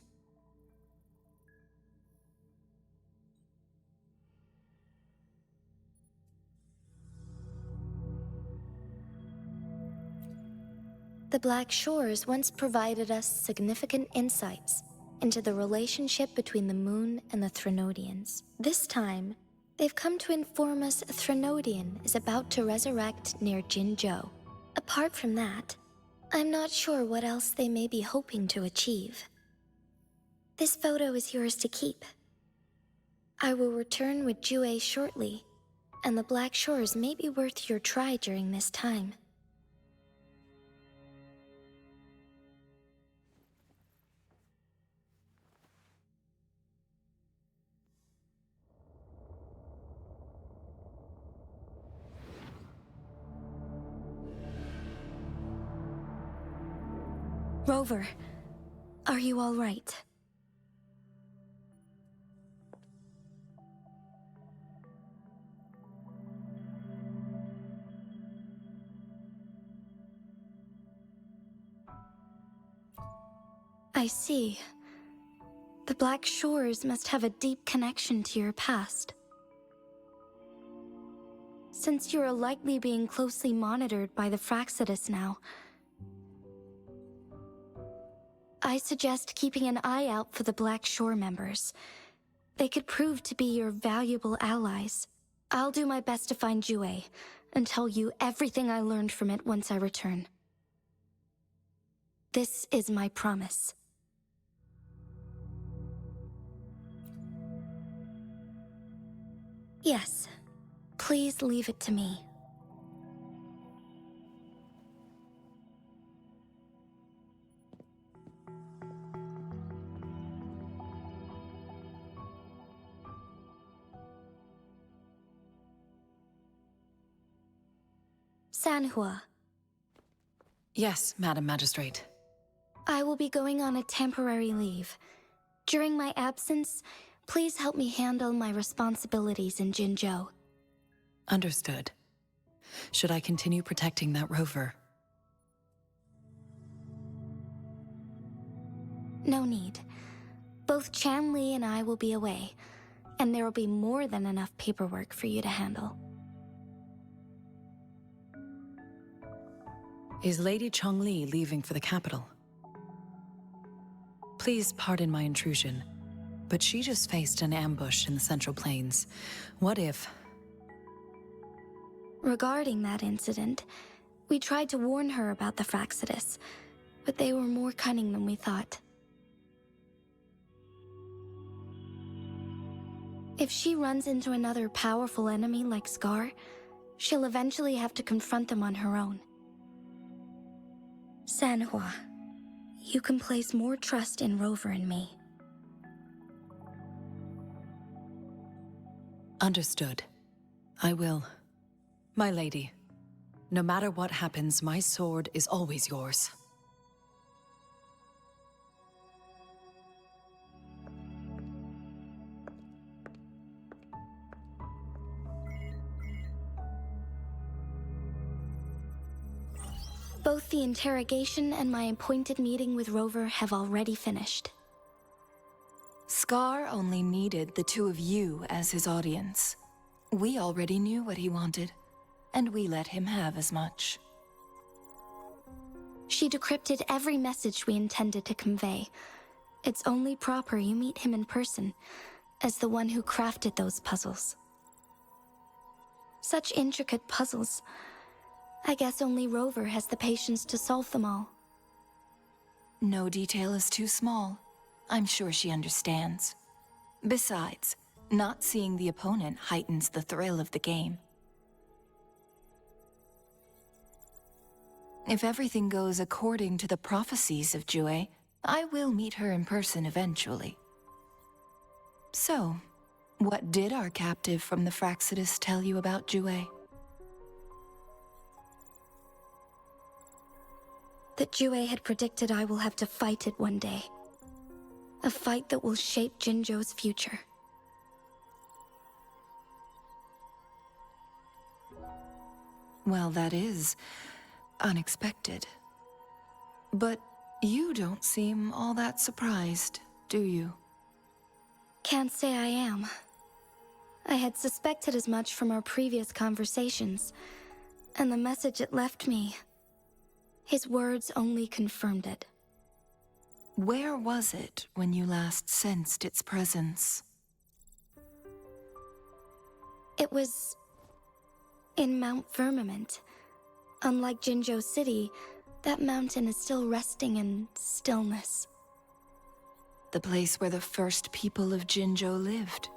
S2: The Black Shores once provided us significant insights into the relationship between the moon and the Threnodians. This time, they've come to inform us a Threnodian is about to resurrect near Jinzhou. Apart from that, I'm not sure what else they may be hoping to achieve. This photo is yours to keep. I will return with Jue shortly, and the Black Shores may be worth your try during this time. Rover, are you all right? I see. The Black Shores must have a deep connection to your past. Since you are likely being closely monitored by the Fraxidus now, I suggest keeping an eye out for the Black Shore members. They could prove to be your valuable allies. I'll do my best to find Jue and tell you everything I learned from it once I return. This is my promise. Yes, please leave it to me. Sanhua.
S9: Yes, Madam Magistrate.
S2: I will be going on a temporary leave. During my absence, please help me handle my responsibilities in Jinzhou.
S9: Understood. Should I continue protecting that rover?
S2: No need. Both Chan Li and I will be away, and there will be more than enough paperwork for you to handle.
S9: Is Lady Chongli leaving for the capital? Please pardon my intrusion, but she just faced an ambush in the Central Plains. What if...
S2: Regarding that incident, we tried to warn her about the Fraxidus, but they were more cunning than we thought. If she runs into another powerful enemy like Scar, she'll eventually have to confront them on her own. Sanhua, you can place more trust in Rover and me.
S9: Understood. I will. My lady, no matter what happens, my sword is always yours.
S2: Both the interrogation and my appointed meeting with Rover have already finished.
S10: Scar only needed the two of you as his audience. We already knew what he wanted, and we let him have as much.
S2: She decrypted every message we intended to convey. It's only proper you meet him in person, as the one who crafted those puzzles. Such intricate puzzles. I guess only Rover has the patience to solve them all.
S10: No detail is too small. I'm sure she understands. Besides, not seeing the opponent heightens the thrill of the game. If everything goes according to the prophecies of Jue, I will meet her in person eventually. So, what did our captive from the Fraxidus tell you about Jue?
S2: That Jue had predicted I will have to fight it one day. A fight that will shape Jinzhou's future.
S10: Well, that is unexpected. But you don't seem all that surprised, do you?
S2: Can't say I am. I had suspected as much from our previous conversations, and the message it left me, his words only confirmed it.
S10: Where was it when you last sensed its presence?
S2: It was in Mount Firmament. Unlike Jinzhou City, that mountain is still resting in stillness.
S10: The place where the first people of Jinzhou lived,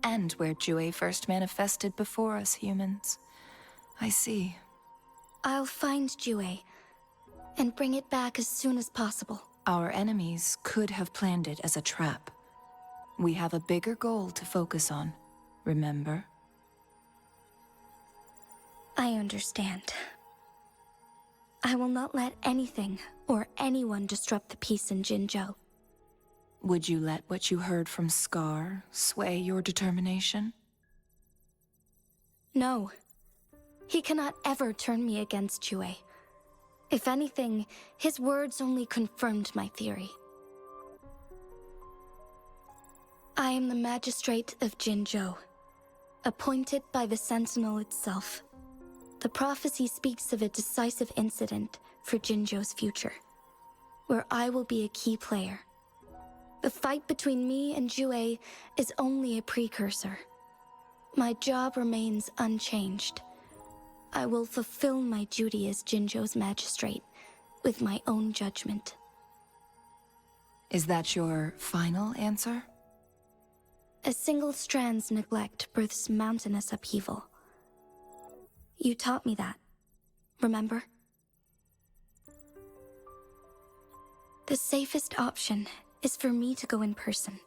S10: and where Jue first manifested before us humans. I see.
S2: I'll find Jue, and bring it back as soon as possible.
S10: Our enemies could have planned it as a trap. We have a bigger goal to focus on, remember?
S2: I understand. I will not let anything or anyone disrupt the peace in Jinzhou.
S10: Would you let what you heard from Scar sway your determination?
S2: No. He cannot ever turn me against Jue. If anything, his words only confirmed my theory. I am the magistrate of Jinzhou, appointed by the Sentinel itself. The prophecy speaks of a decisive incident for Jinzhou's future, where I will be a key player. The fight between me and Jue is only a precursor. My job remains unchanged. I will fulfill my duty as Jinzhou's magistrate with my own judgment.
S10: Is that your final answer?
S2: A single strand's neglect births mountainous upheaval. You taught me that, remember? The safest option is for me to go in person.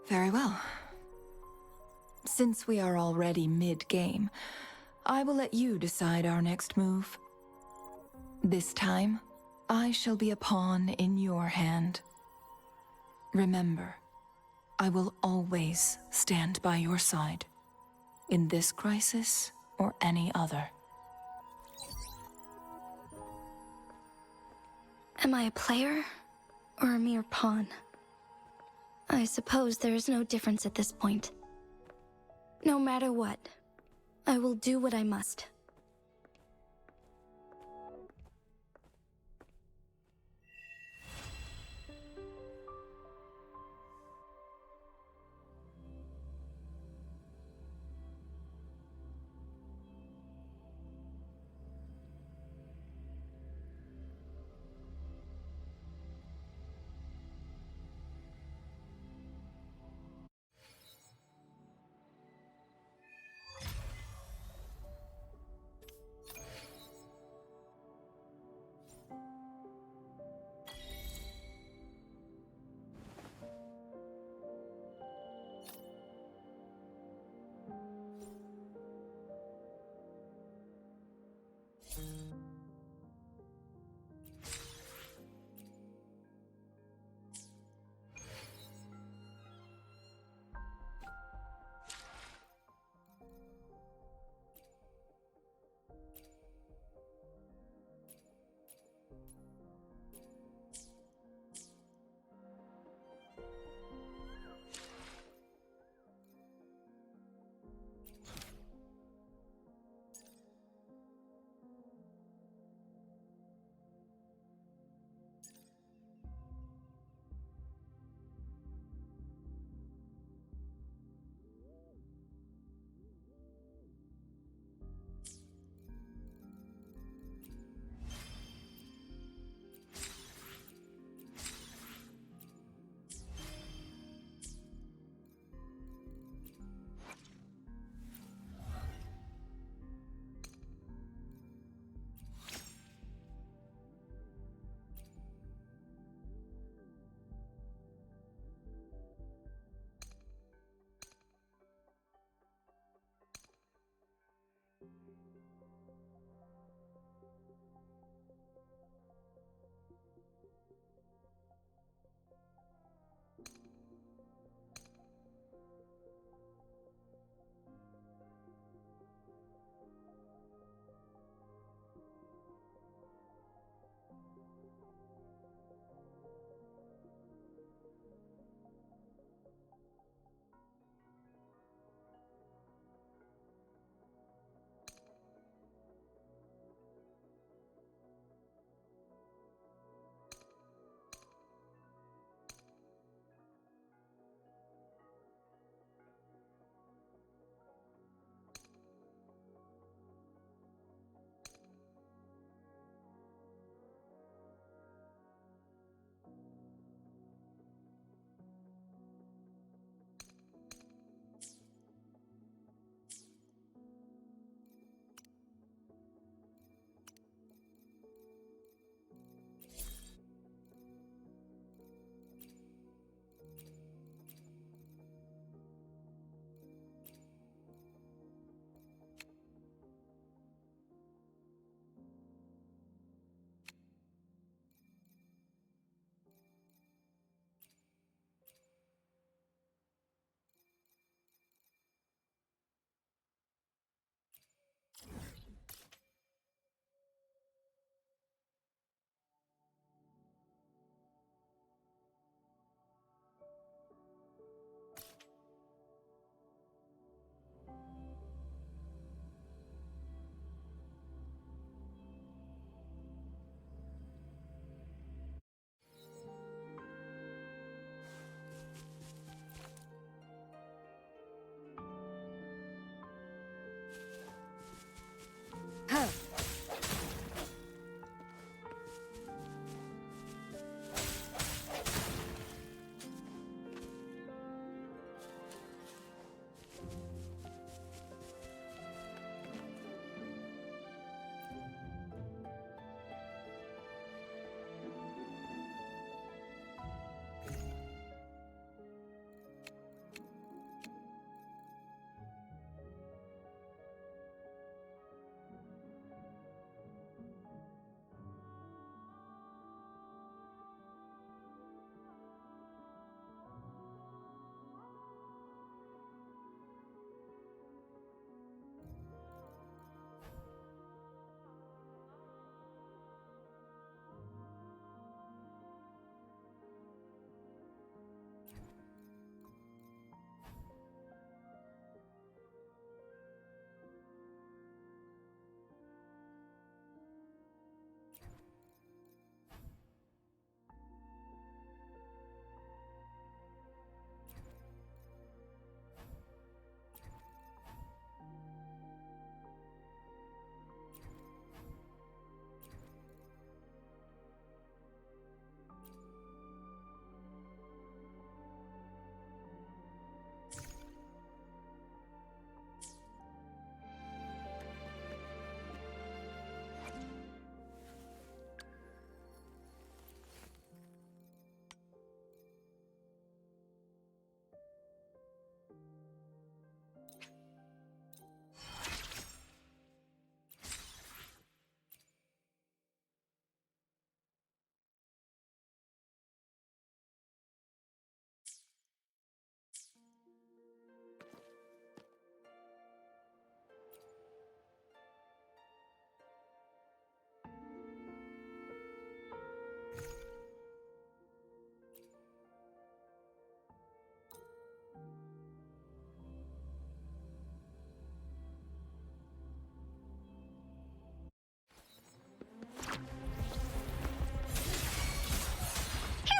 S10: Very well. Since we are already mid-game, I will let you decide our next move. This time, I shall be a pawn in your hand. Remember, I will always stand by your side, in this crisis or any other.
S2: Am I a player or a mere pawn? I suppose there is no difference at this point. No matter what, I will do what I must.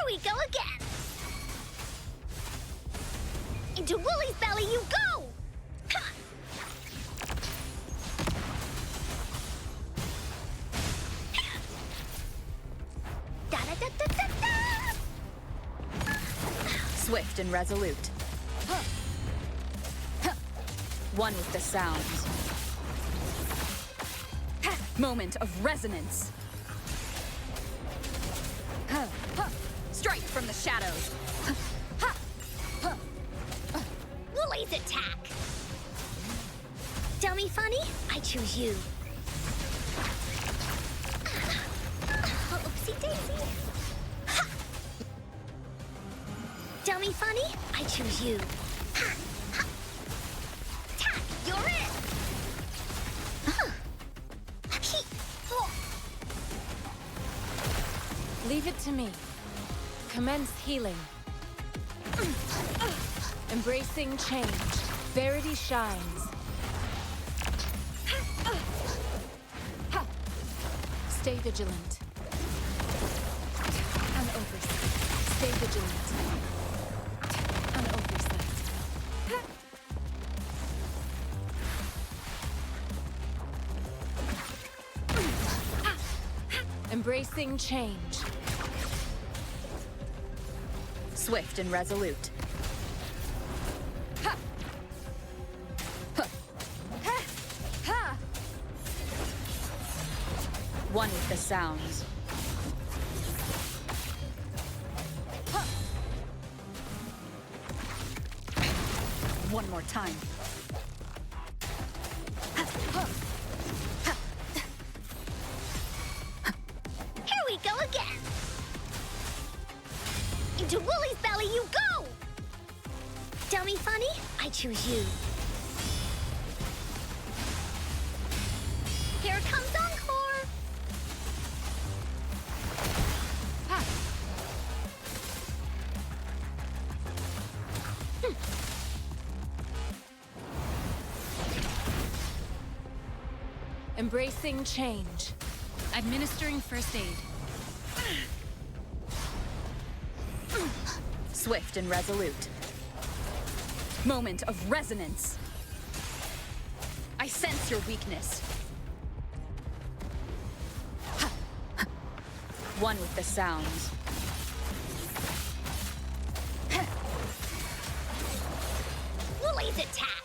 S8: we go again! Into Wooly's belly you go! Ha! Da-da-da-da-da-da!
S6: Swift and resolute. One with the sound. Moment of resonance. Strike from the shadows.
S8: Wooly's attack! Dummy funny? I choose you. Oopsie daisy. Ha! Dummy funny? I choose you. Ha! Ha! Tack! You're it! He! Oh.
S11: Leave it to me. Commence healing. Embracing change. Verity shines. Stay vigilant. An oversight. Stay vigilant. An oversight. Embracing change.
S6: Swift and resolute. Ha! Ha! Ha! Ha! One with the sounds. Ha! One more time. Ha! Ha!
S8: Here we go again! Into Wooly's belly you go! Dummy funny? I choose you. Here comes Encore!
S11: Ha! Embracing change. Administering first aid.
S6: Swift and resolute. Moment of resonance. I sense your weakness. Ha! Ha! One with the sounds. Ha!
S8: Wooly's attack!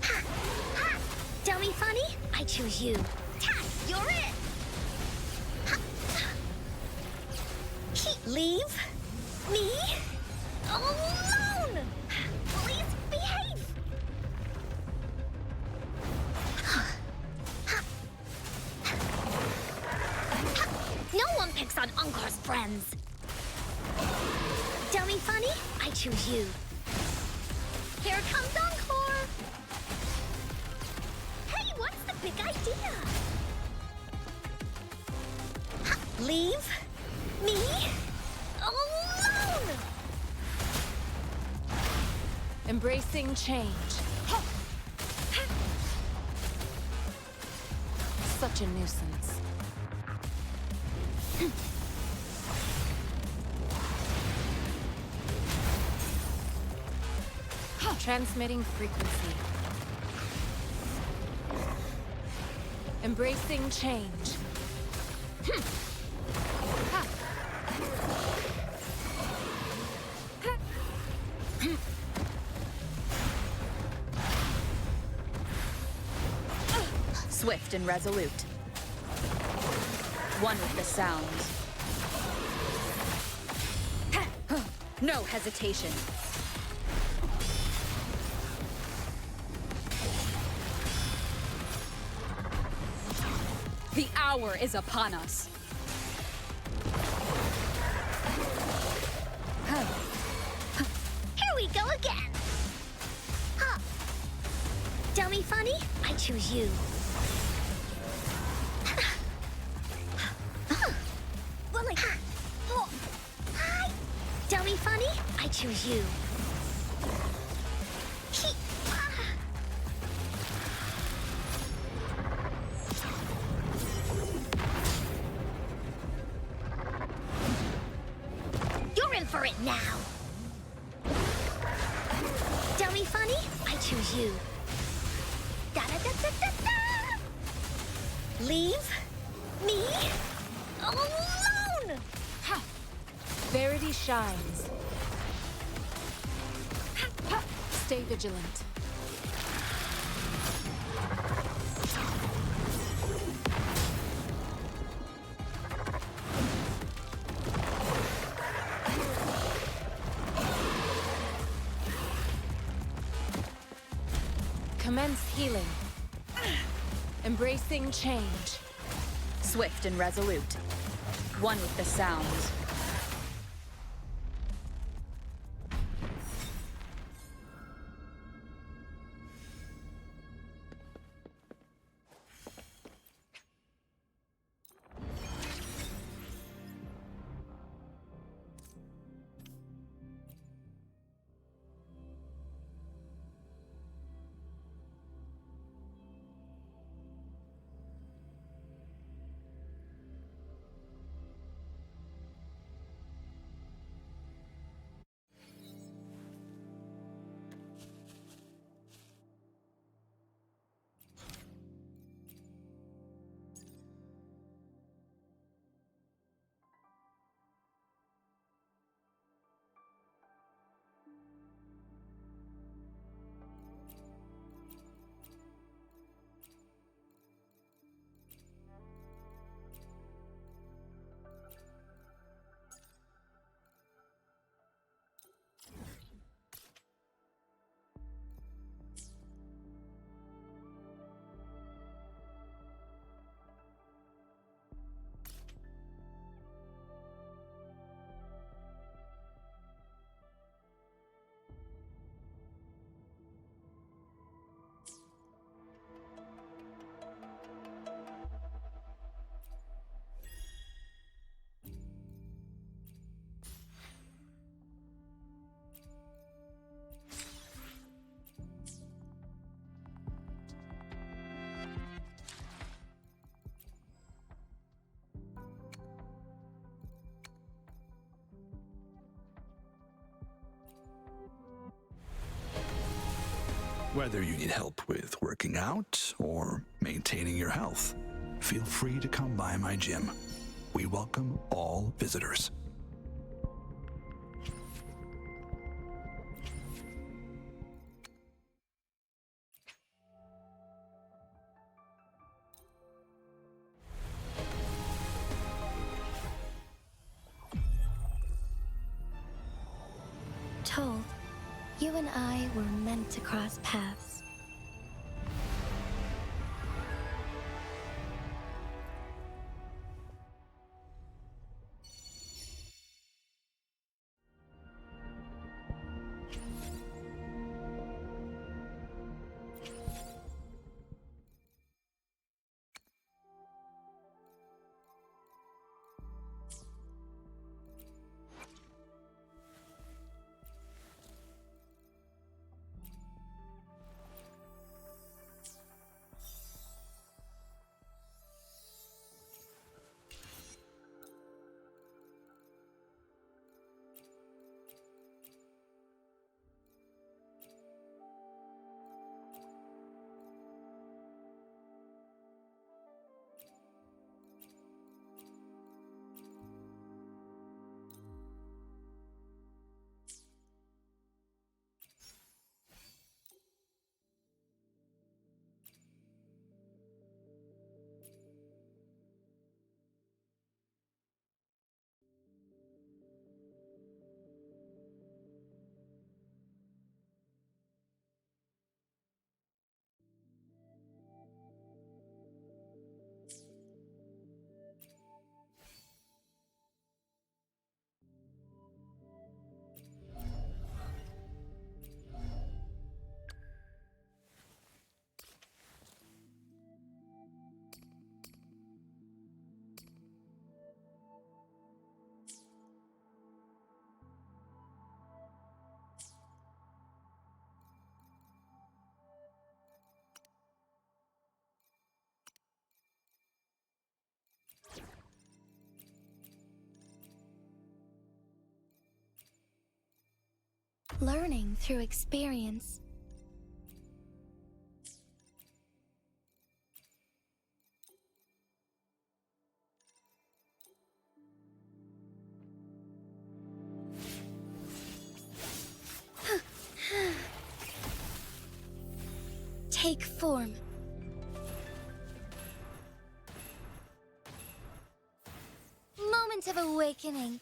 S8: Ha! Ha! Dummy funny? I choose you. Tack! You're it! Ha! Leave me alone! Please behave! No one picks on Encore's friends. Dummy funny? I choose you. Here comes Encore! Hey, what's the big idea? Leave me alone!
S11: Embracing change. Such a nuisance. Transmitting frequency. Embracing change.
S6: Swift and resolute. One with the sounds. No hesitation. The hour is upon us.
S8: Here we go again! Huh. Dummy funny? I choose you. Wooly! Oh. Hi! Dummy funny? I choose you. You're in for it now! Dummy funny? I choose you. Da-da-da-da-da-da! Leave me alone!
S11: Ha! Verity shines. Ha! Stay vigilant. Commence healing. Embracing change.
S6: Swift and resolute. One with the sound.
S12: Whether you need help with working out or maintaining your health, feel free to come by my gym. We welcome all visitors.
S8: Told, you and I were meant to cross paths. Learning through experience. Take form. Moment of awakening.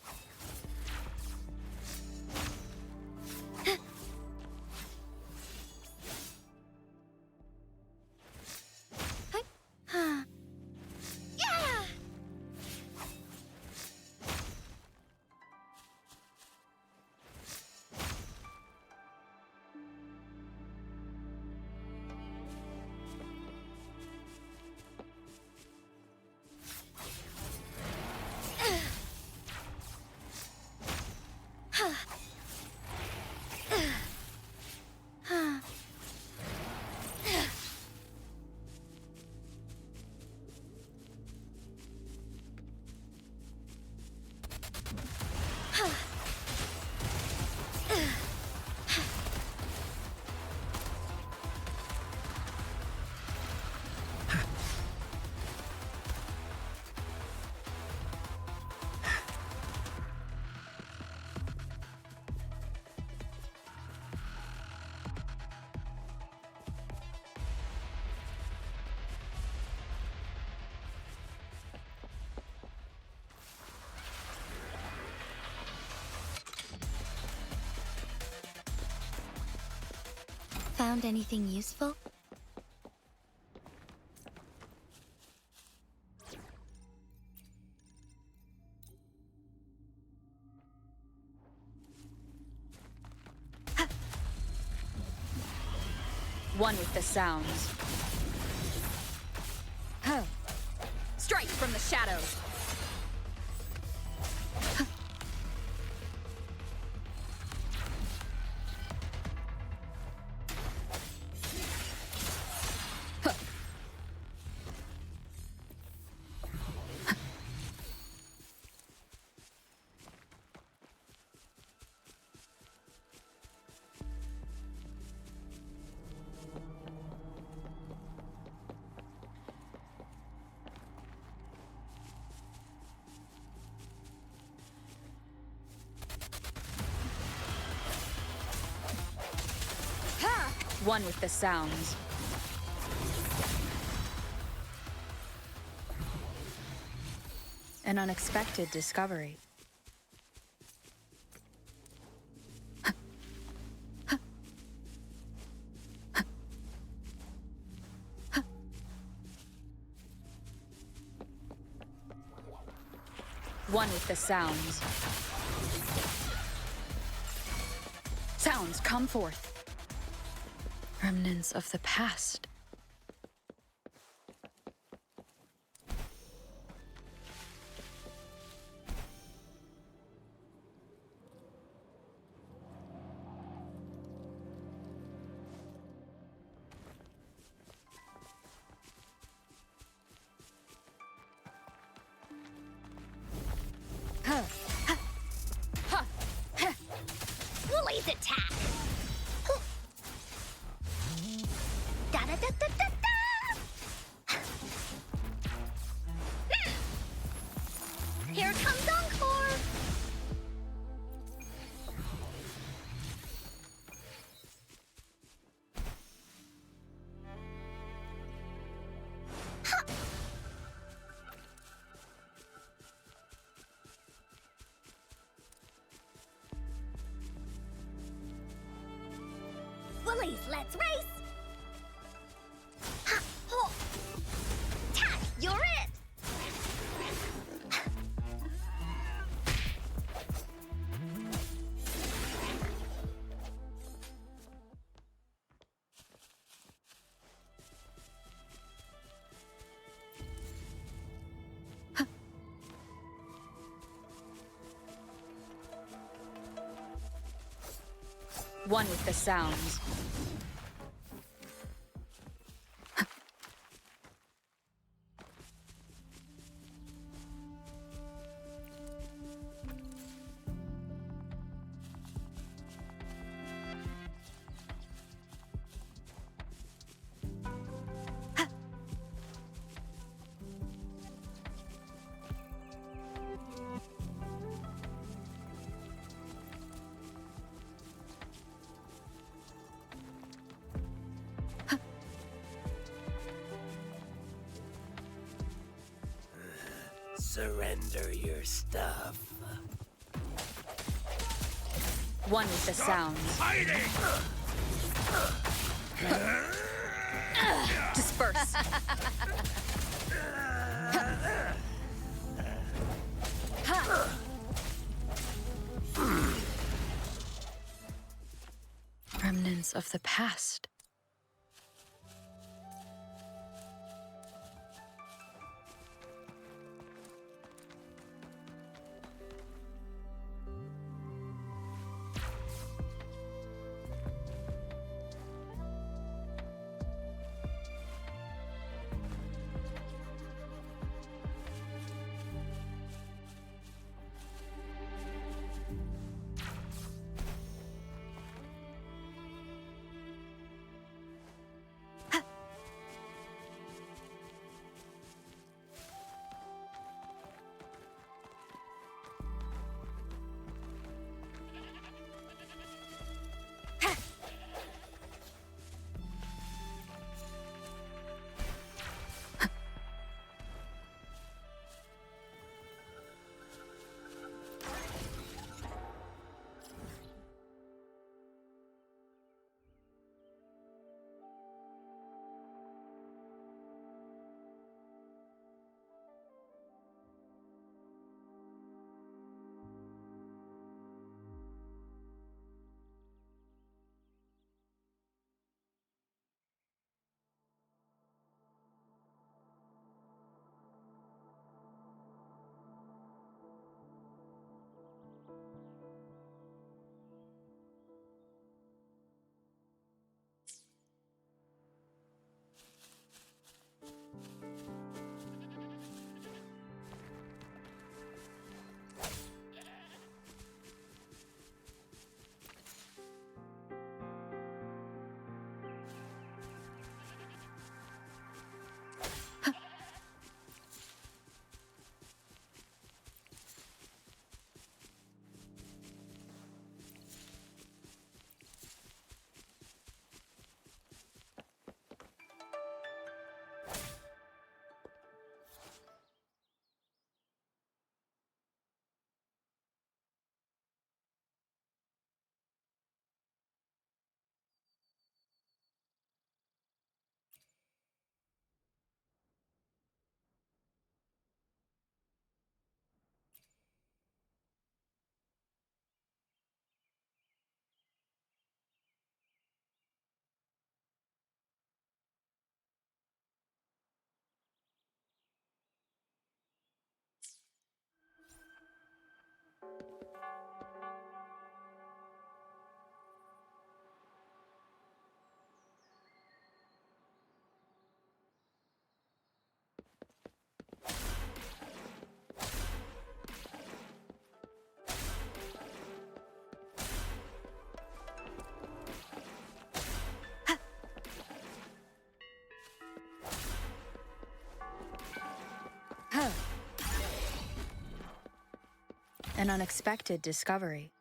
S8: found anything useful?
S6: One with the sounds. Huh. Strike from the shadows. One with the sounds. An unexpected discovery. One with the sounds. Sounds, come forth. Remnants of the past.
S3: Woolly's attack! Da-da-da-da-da-da! Here comes Encore! Woolies, let's race! Ha! Ho! Tack, you're it!
S6: One with the sounds.
S7: Surrender your stuff.
S6: One with the sounds. Disperse. Remnants of the past. An unexpected discovery.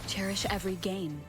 S6: Cherish every gain.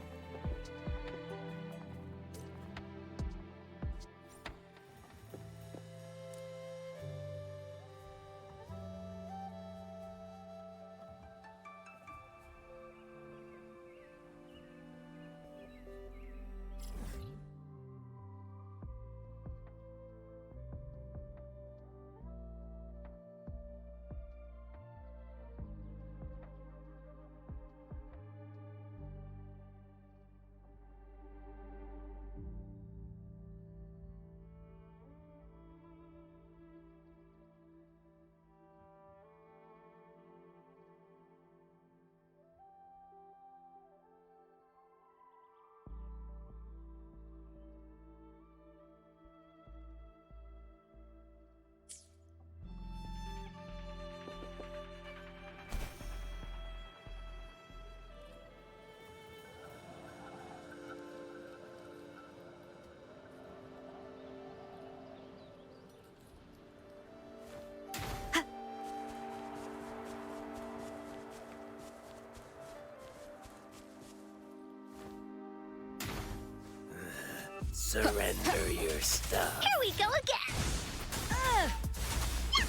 S7: Surrender your stuff.
S3: Here we go again!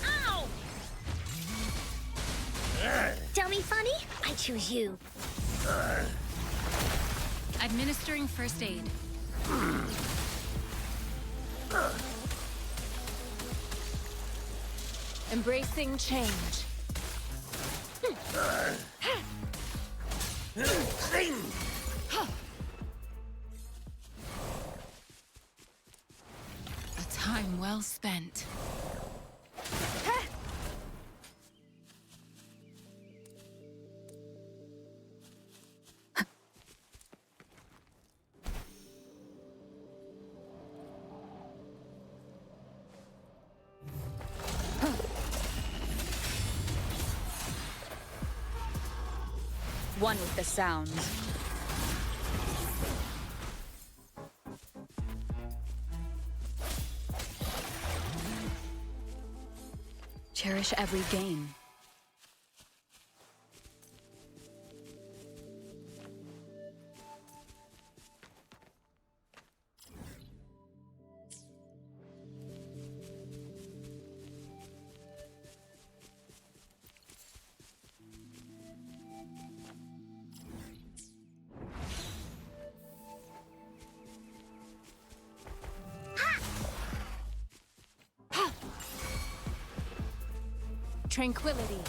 S3: Ow! Tell me funny? I choose you.
S11: Administering first aid. Embracing change. A time well spent.
S6: One with the sound. Cherish every gain.
S11: Tranquility.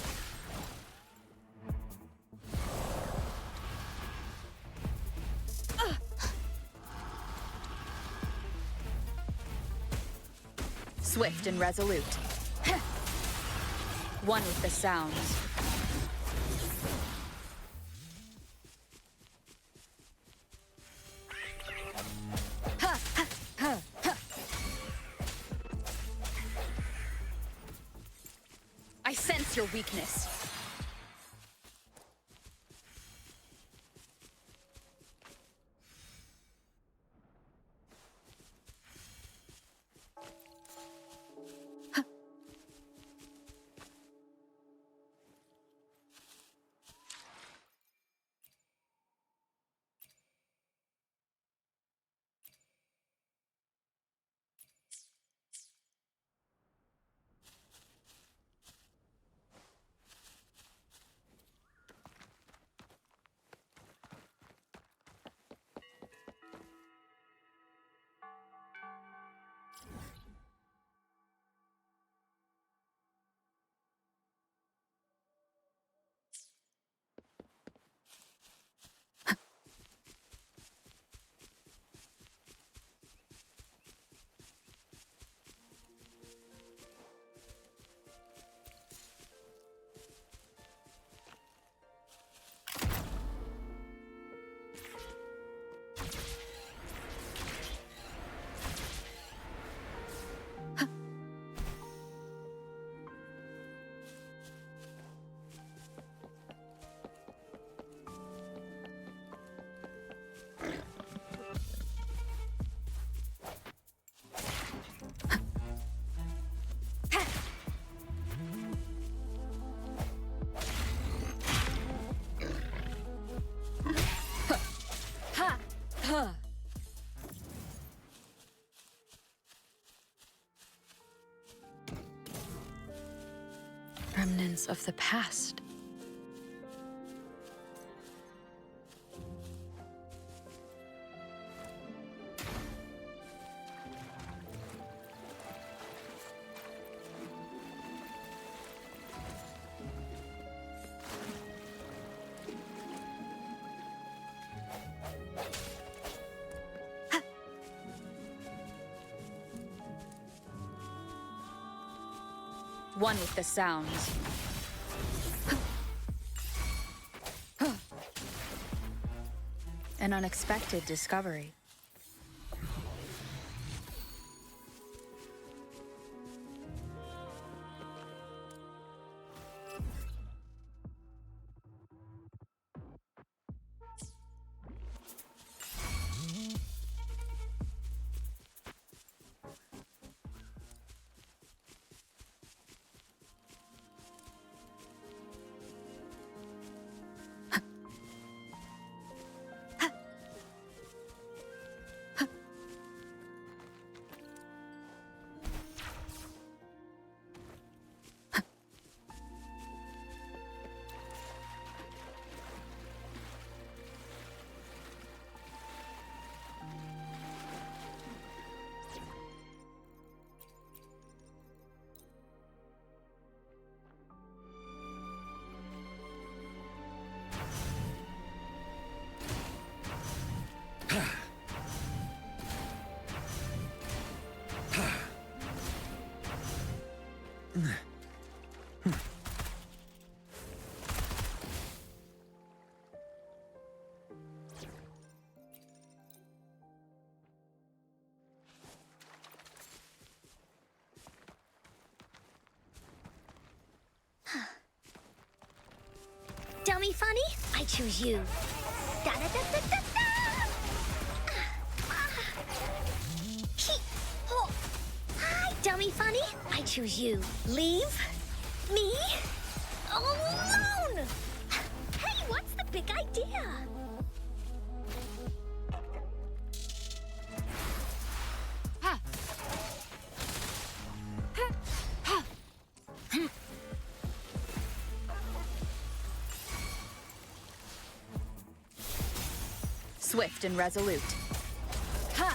S6: Swift and resolute. One with the sounds. I sense your weakness. Remnants of the past. One with the sounds. An unexpected discovery.
S8: Dummy funny? I choose you. Da da da da da da! He, oh. Hi, dummy funny. I choose you. Leave me alone! Hey, what's the big idea?
S6: Swift and resolute. Ha!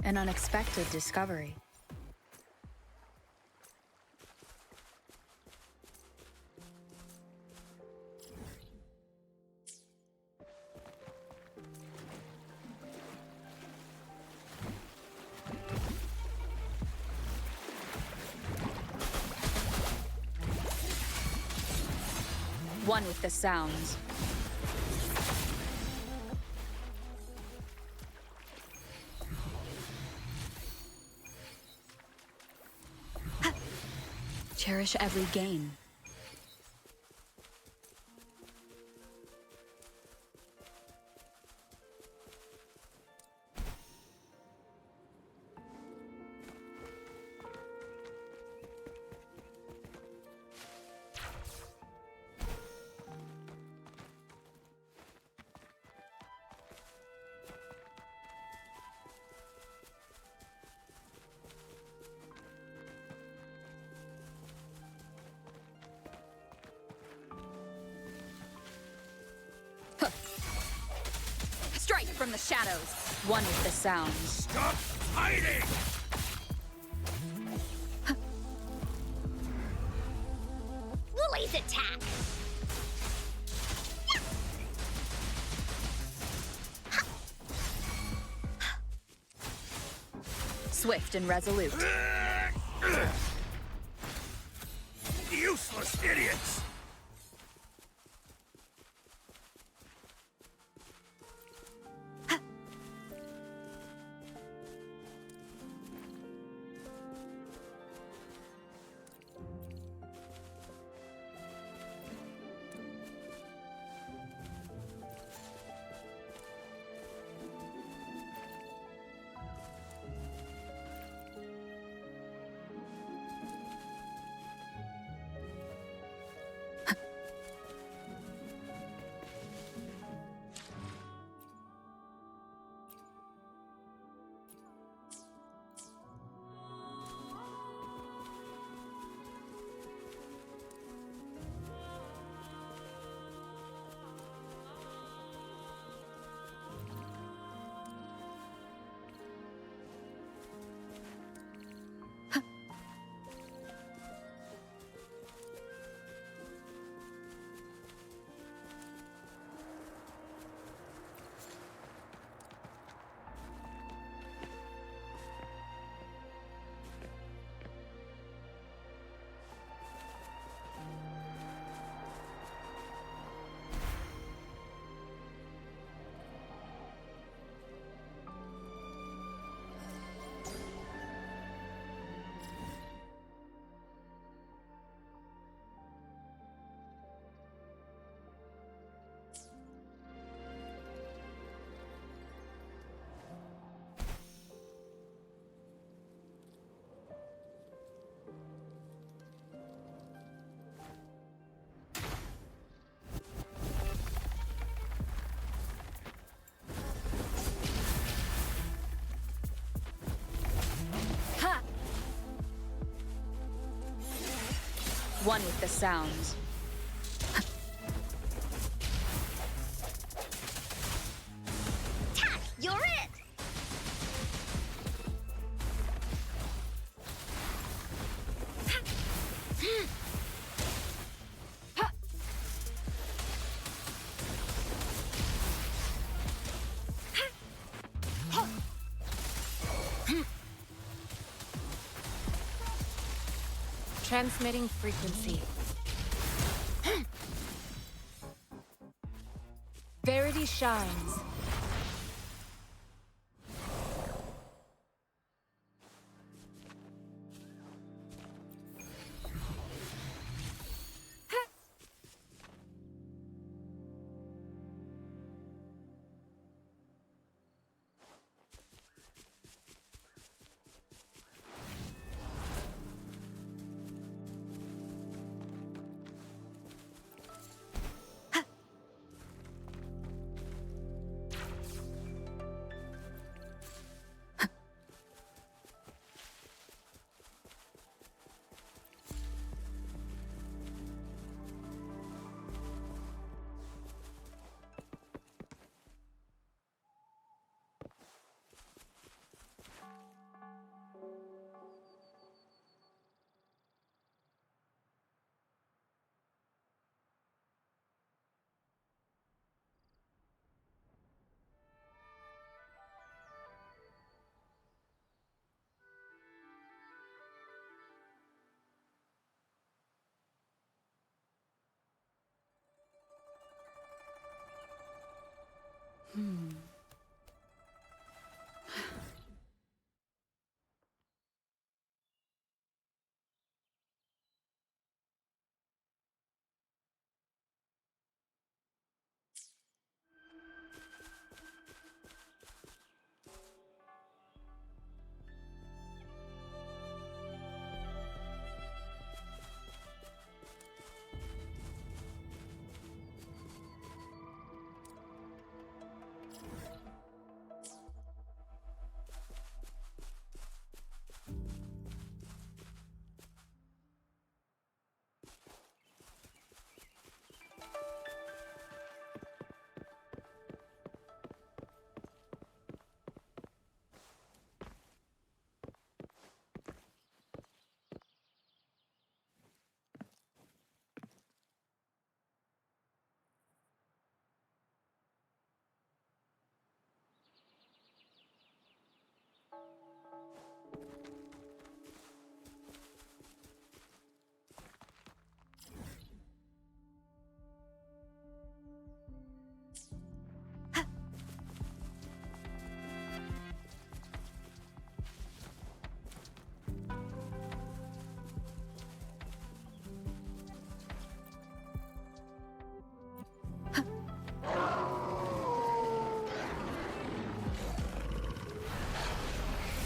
S6: An unexpected discovery. One with the sounds. Cherish every gain. Strike from the shadows. One with the sounds.
S1: Stop hiding!
S3: Woolly's attack!
S6: Swift and resolute.
S1: Useless idiots!
S6: One with the sounds.
S3: Tack, you're it!
S11: Transmitting frequency. Verity shines.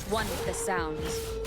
S6: One with the sounds.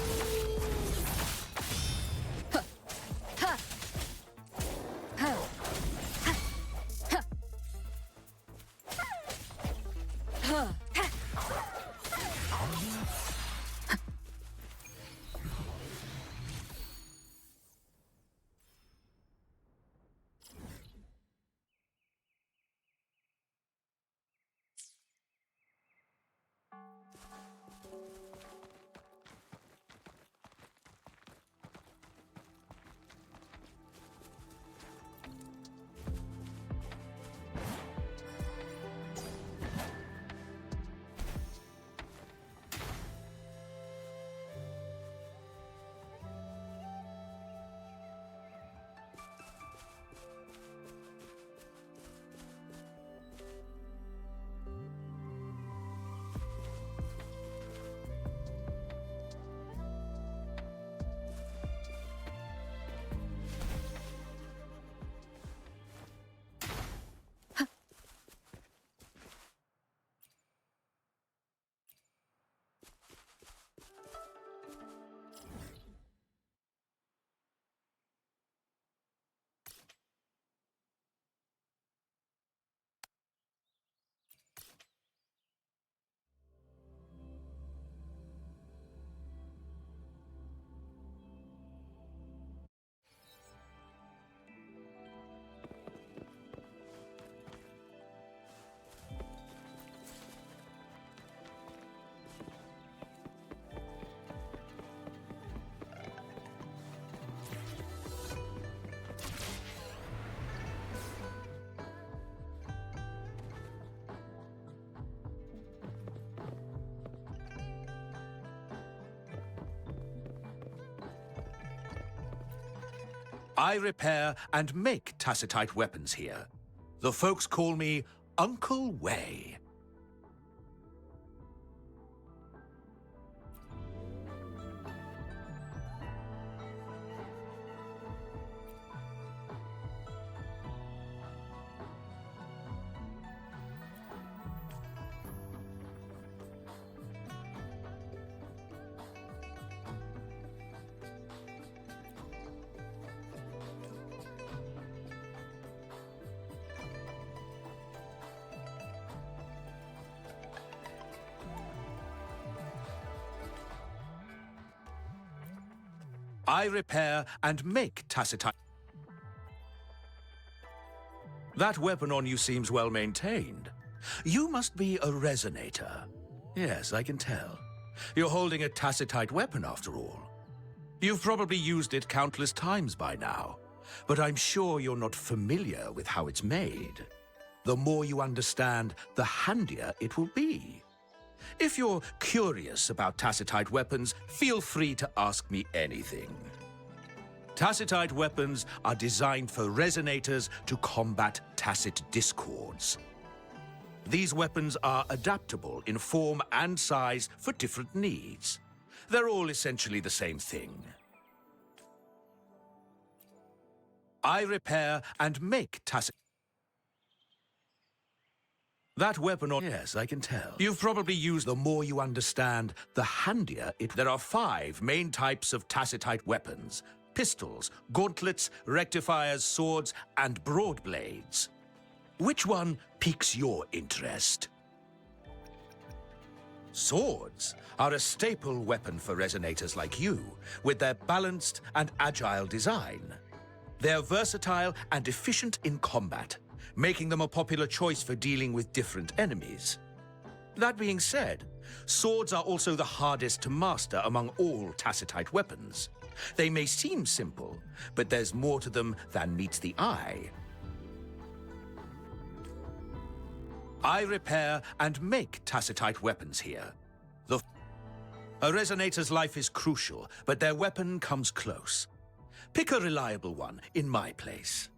S1: I repair and make tacitite weapons here. The folks call me Uncle Way. I repair and make tacitite. That weapon on you seems well maintained. You must be a resonator. Yes, I can tell. You're holding a tacitite weapon after all. You've probably used it countless times by now, but I'm sure you're not familiar with how it's made. The more you understand, the handier it will be. If you're curious about tacitite weapons, feel free to ask me anything. Tacitite weapons are designed for resonators to combat tacit discords.
S13: These weapons are adaptable in form and size for different needs. They're all essentially the same thing. I repair and make tacit. That weapon on... Yes, I can tell. You've probably used... The more you understand, the handier it... There are 5 main types of tacitite weapons. Pistols, gauntlets, rectifiers, swords, and broadblades. Which one piques your interest? Swords are a staple weapon for resonators like you, with their balanced and agile design. They're versatile and efficient in combat, making them a popular choice for dealing with different enemies. That being said, swords are also the hardest to master among all tacitite weapons. They may seem simple, but there's more to them than meets the eye. I repair and make tacitite weapons here. A resonator's life is crucial, but their weapon comes close. Pick a reliable one in my place.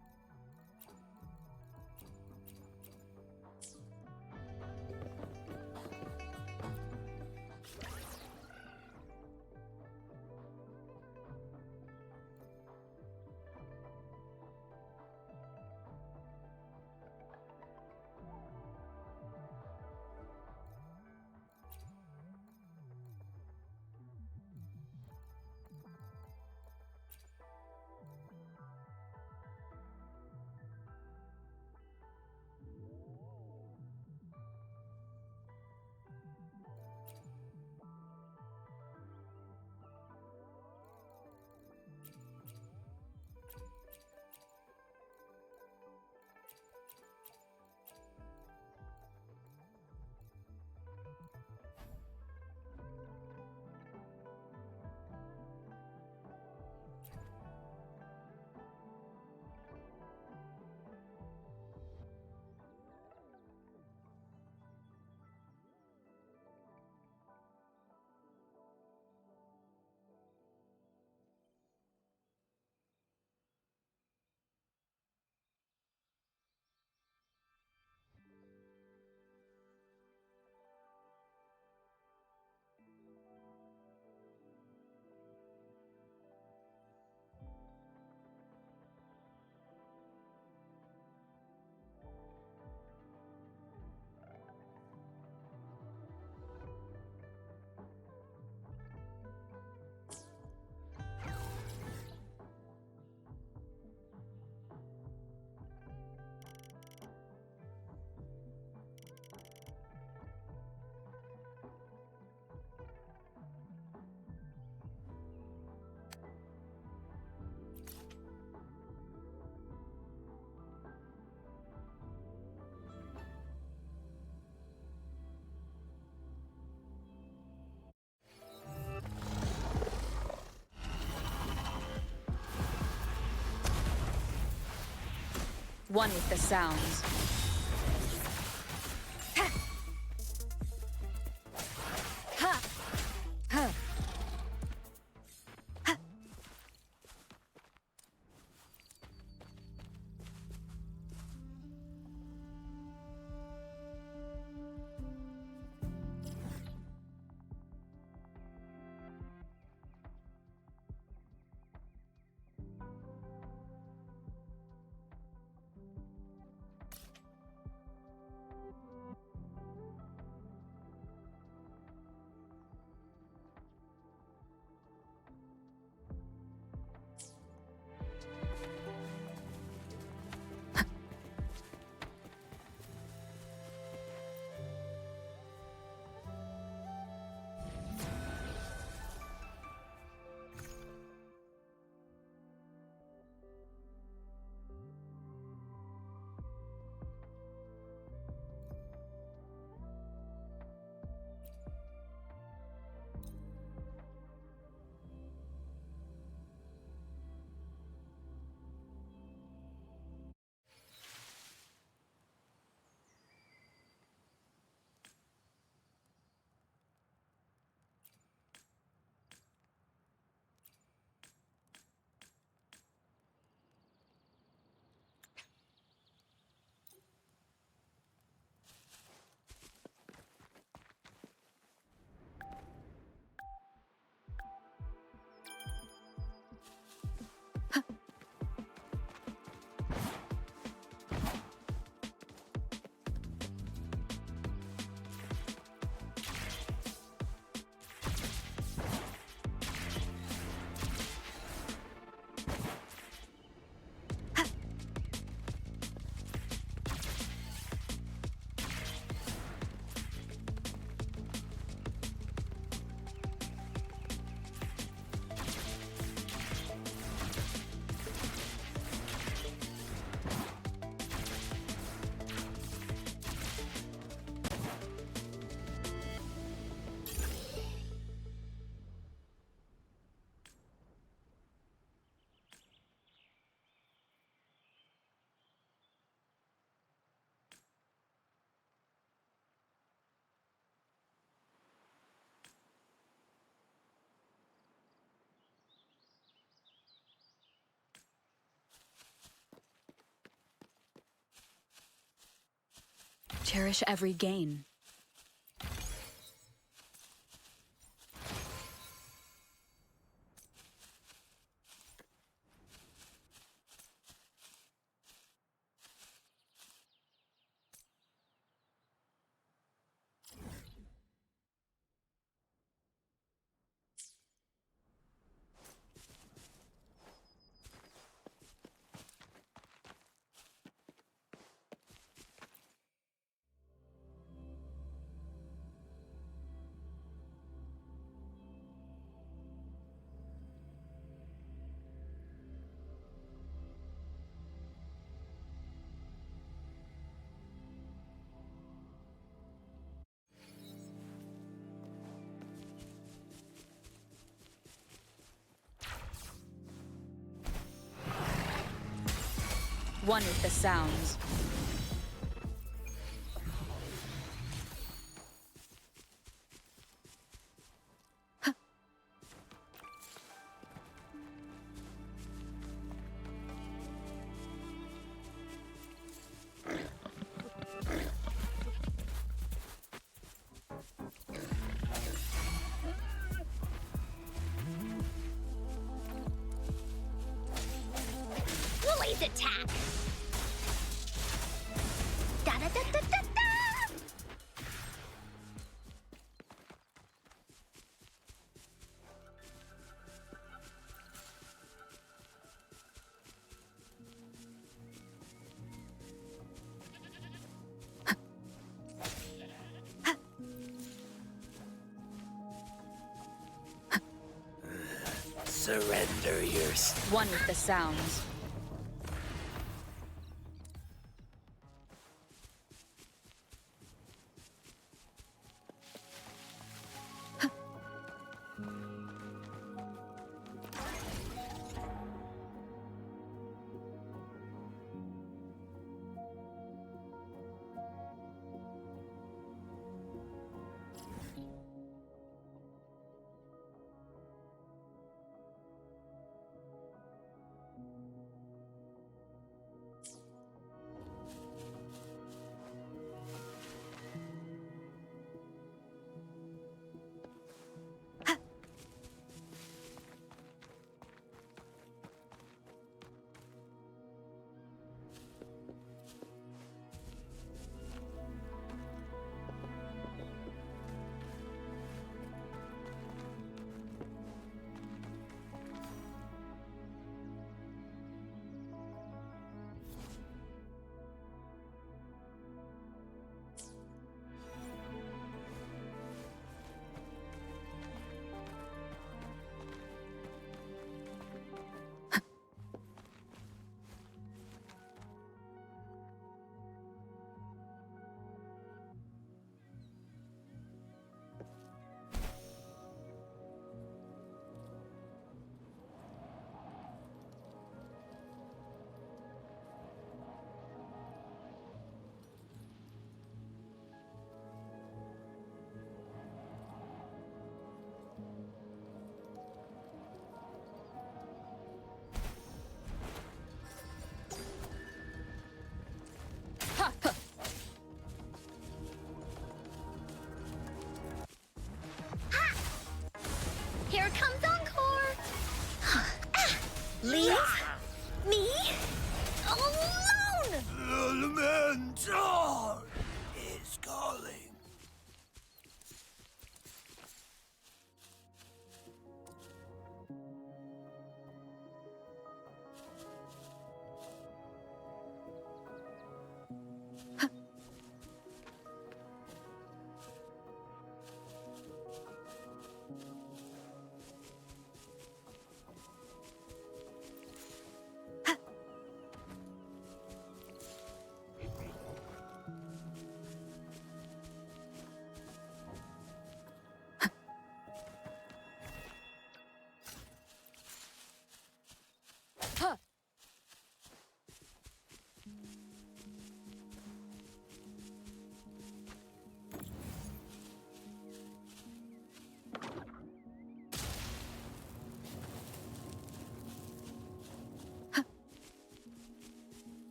S6: One with the sounds. cherish every gain. One with the sounds.
S3: Woolly's attack! Da-da-da-da-da-da!
S7: Surrender your...
S6: One with the sounds.
S3: Here comes Encore! Leave me alone!
S7: The Elementor is calling.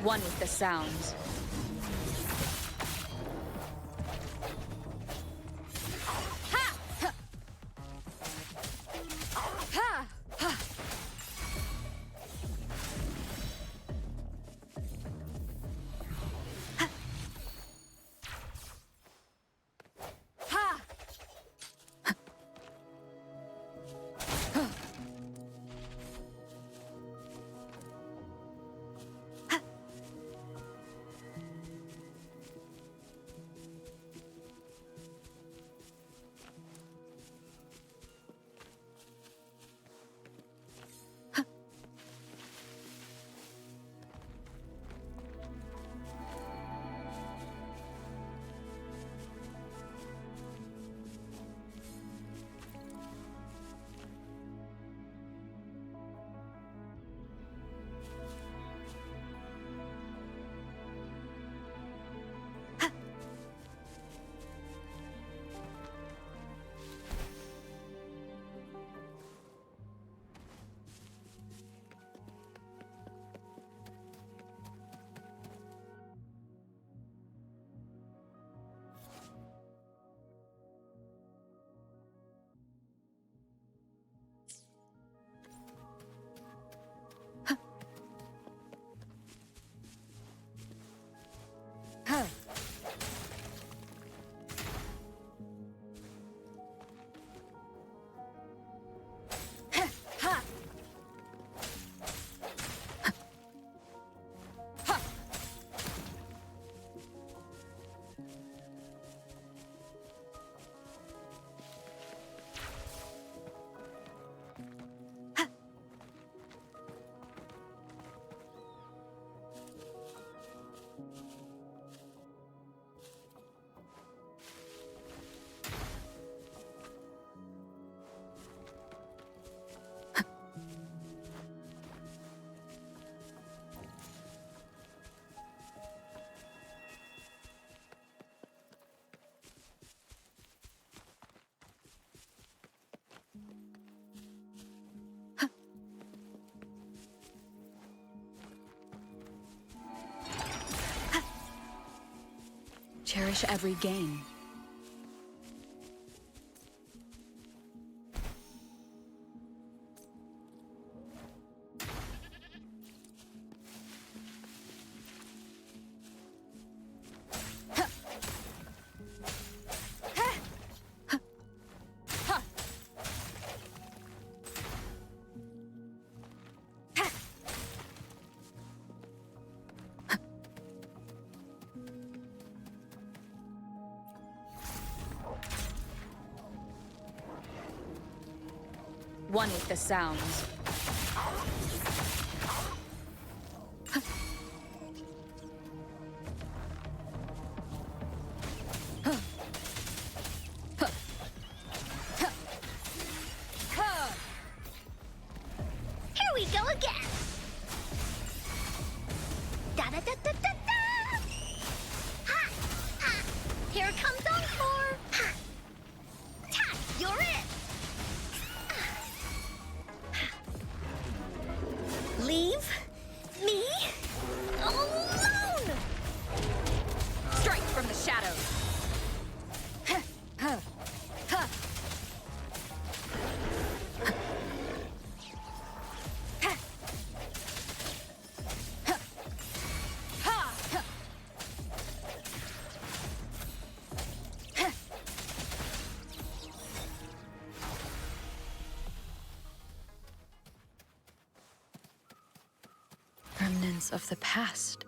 S6: One with the sounds. Cherish every gain.
S5: One with the sounds.
S8: Here we go again. Da-da-da-da-da-da! Ha! Ha! Here comes Encore! Ha! Ta! You're it! Leave me alone!
S6: Strike from the shadows.
S5: Remnants of the past.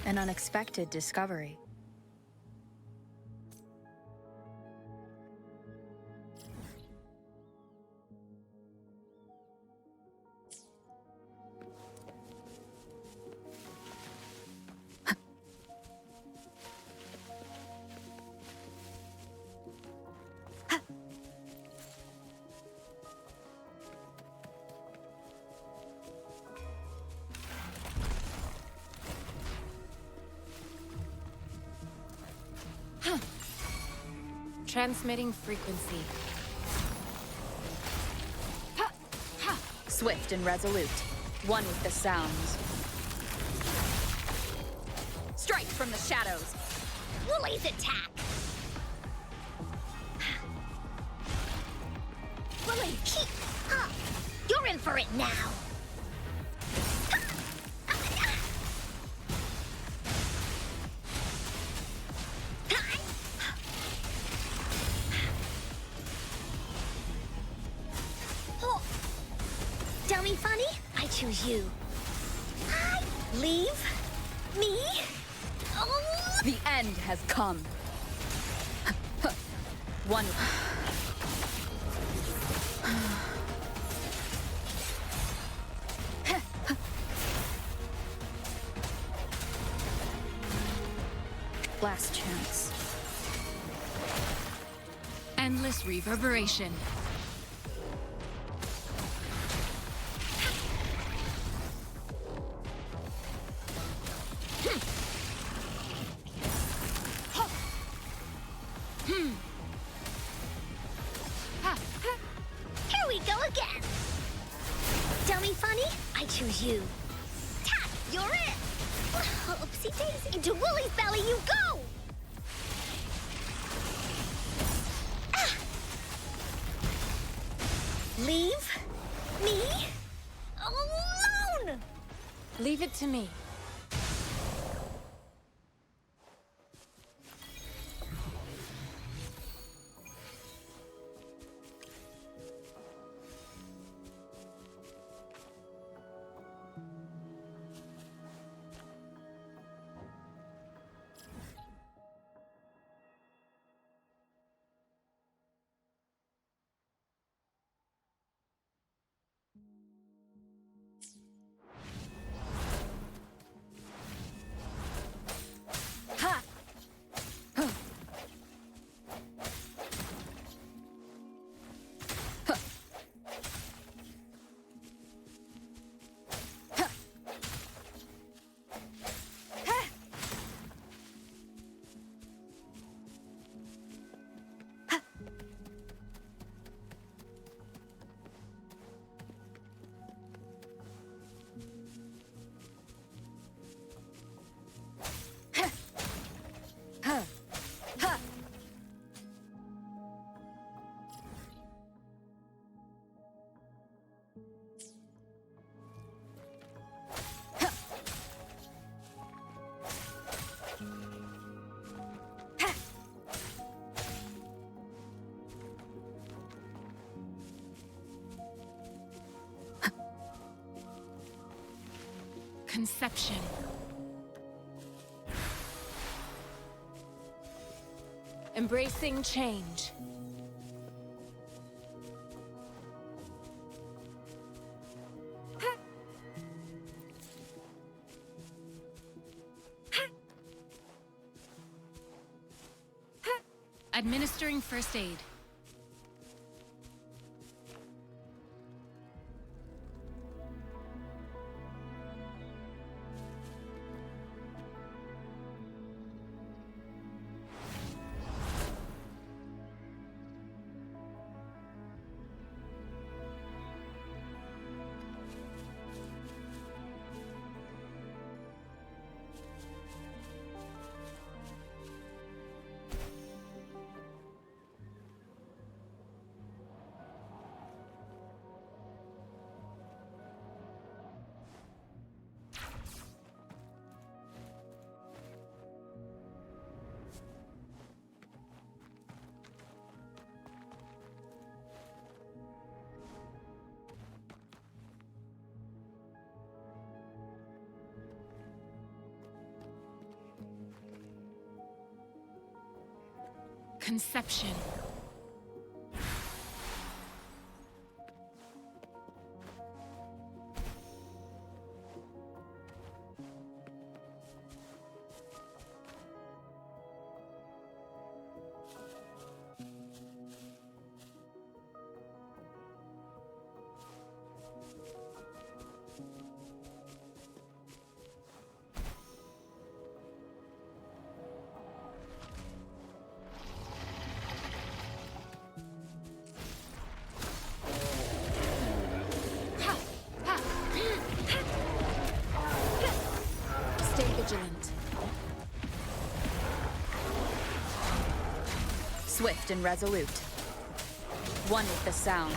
S6: An unexpected discovery.
S11: Transmitting frequency.
S6: Swift and resolute, one with the sounds. Strike from the shadows.
S3: Woolly's attack! Woolly, keep up! You're in for it now! Dummy funny? I choose you. Leave me alone.
S6: The end has come. One. Last chance.
S11: Endless reverberation.
S3: Here we go again. Dummy funny? I choose you. Tack, you're it. Oopsie daisy. Into Woolly's belly you go. Leave me alone.
S11: Leave it to me. Conception. Embracing change. Administering first aid. conception. Stay vigilant.
S6: Swift and resolute. One with the sound.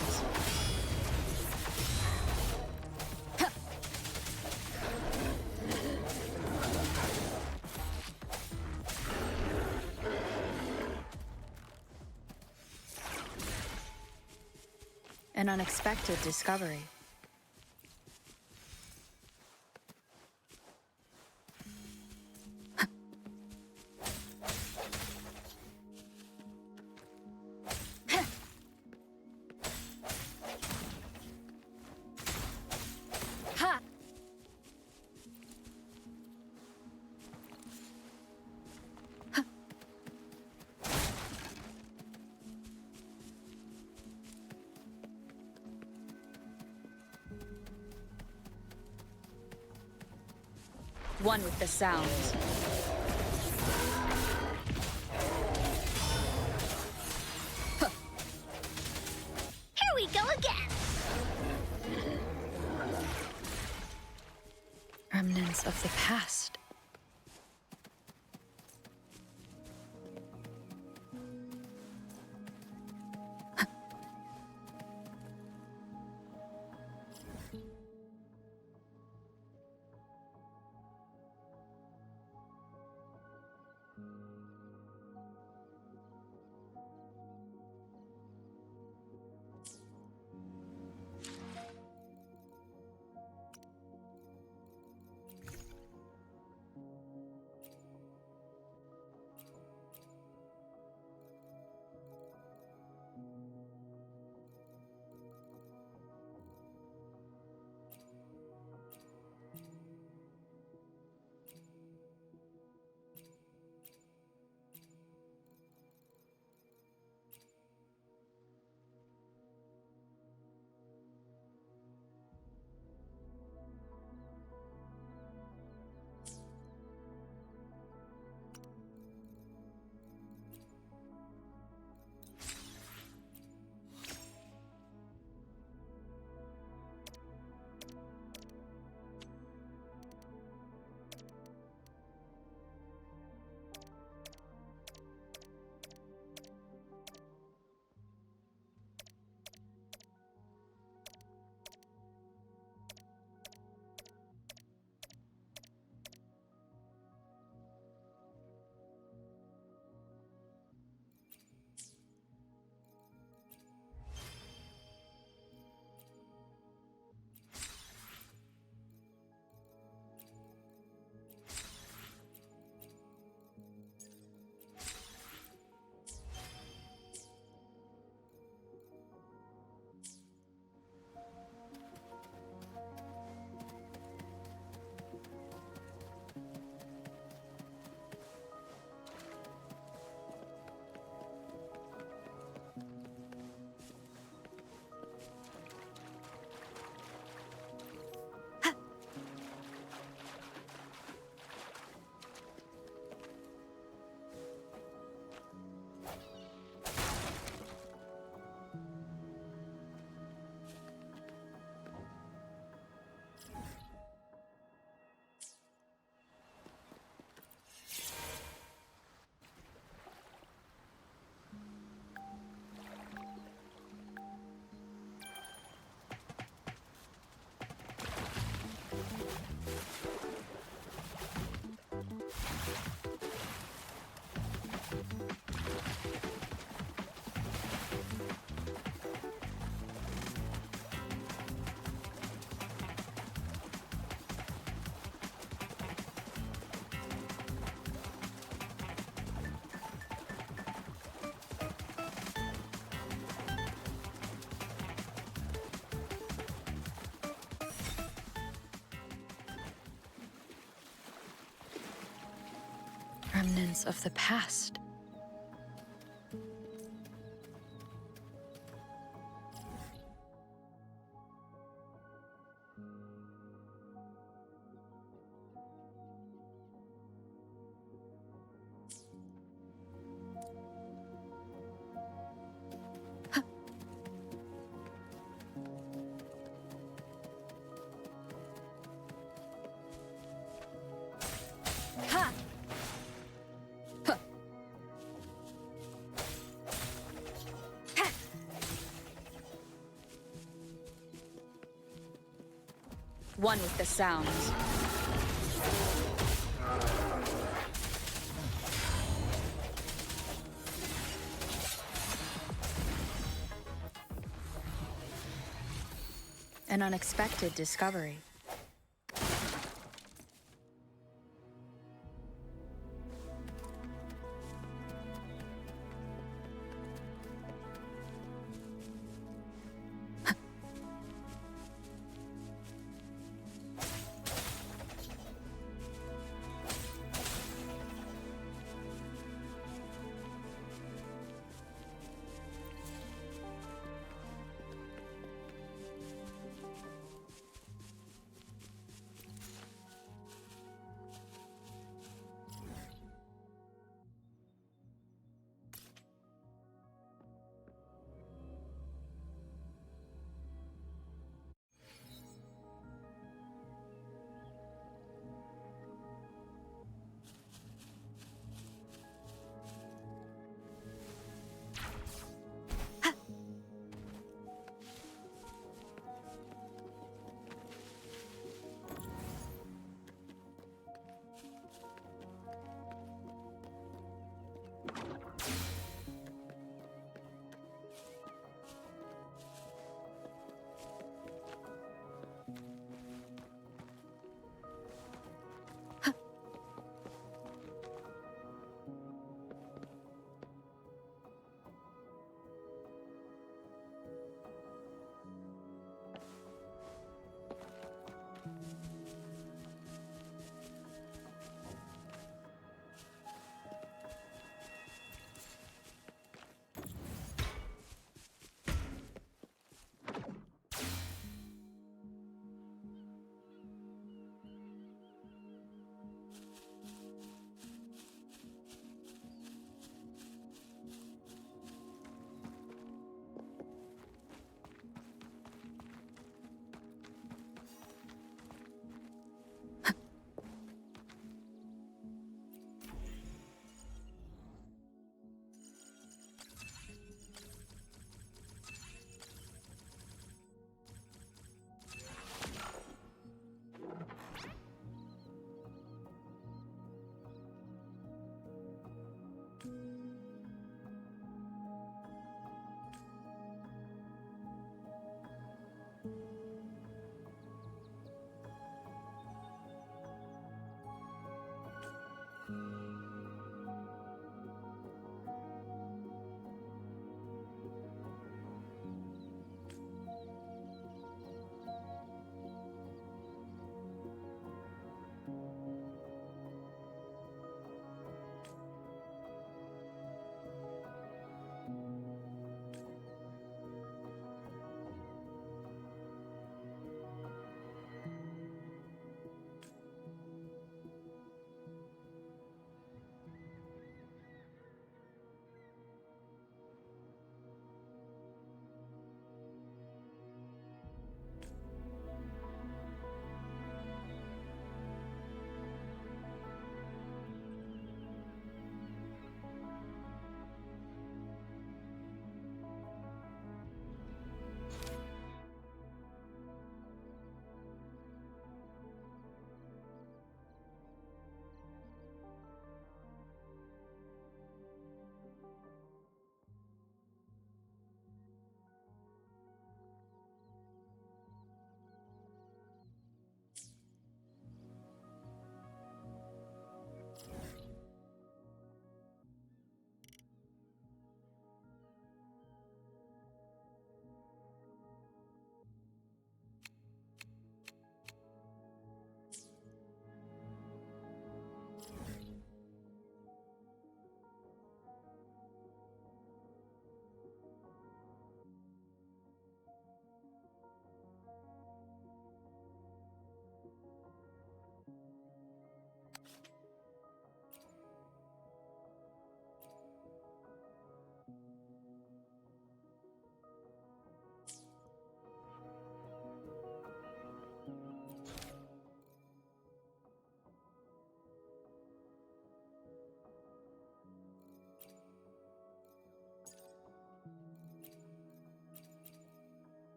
S6: An unexpected discovery. One with the sound.
S8: Here we go again!
S6: Remnants of the past. Remnants of the past. Ha! Huh. Ha! One with the sounds. An unexpected discovery.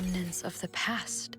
S6: remnants of the past.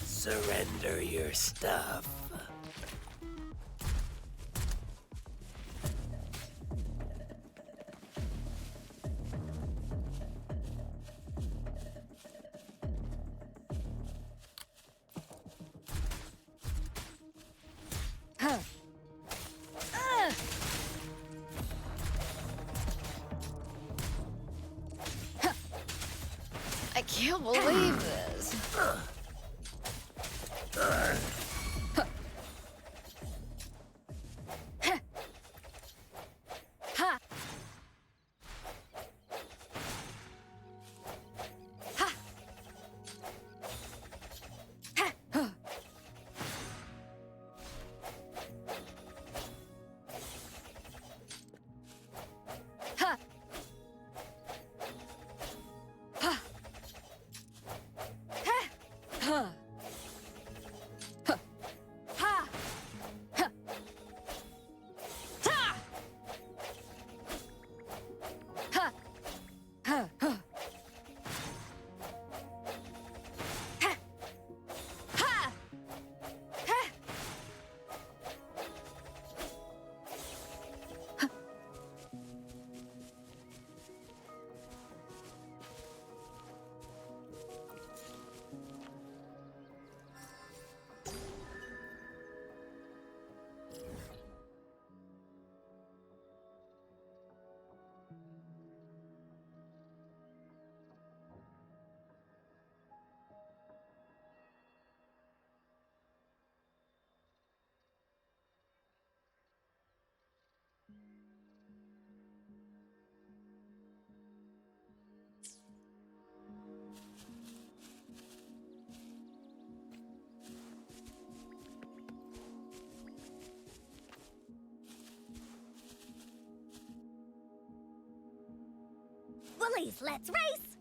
S7: Surrender your stuff.
S6: I can't believe this.
S3: Woolies, let's race!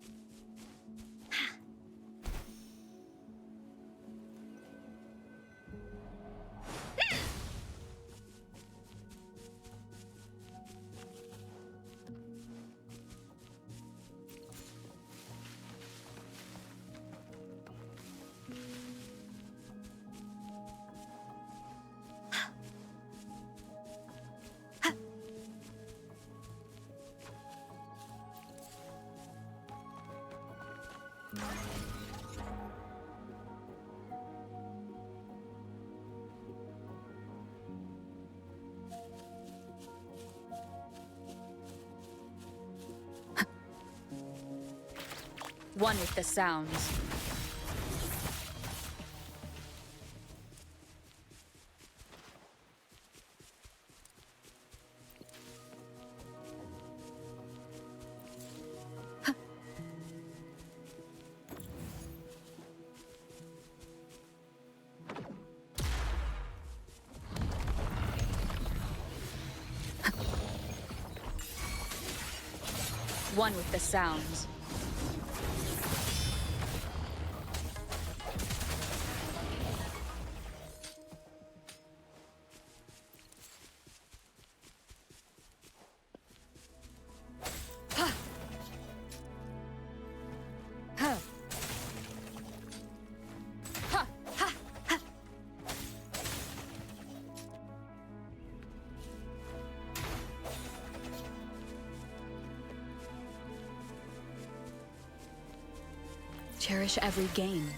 S6: One with the sounds. One with the sounds. Cherish every gain,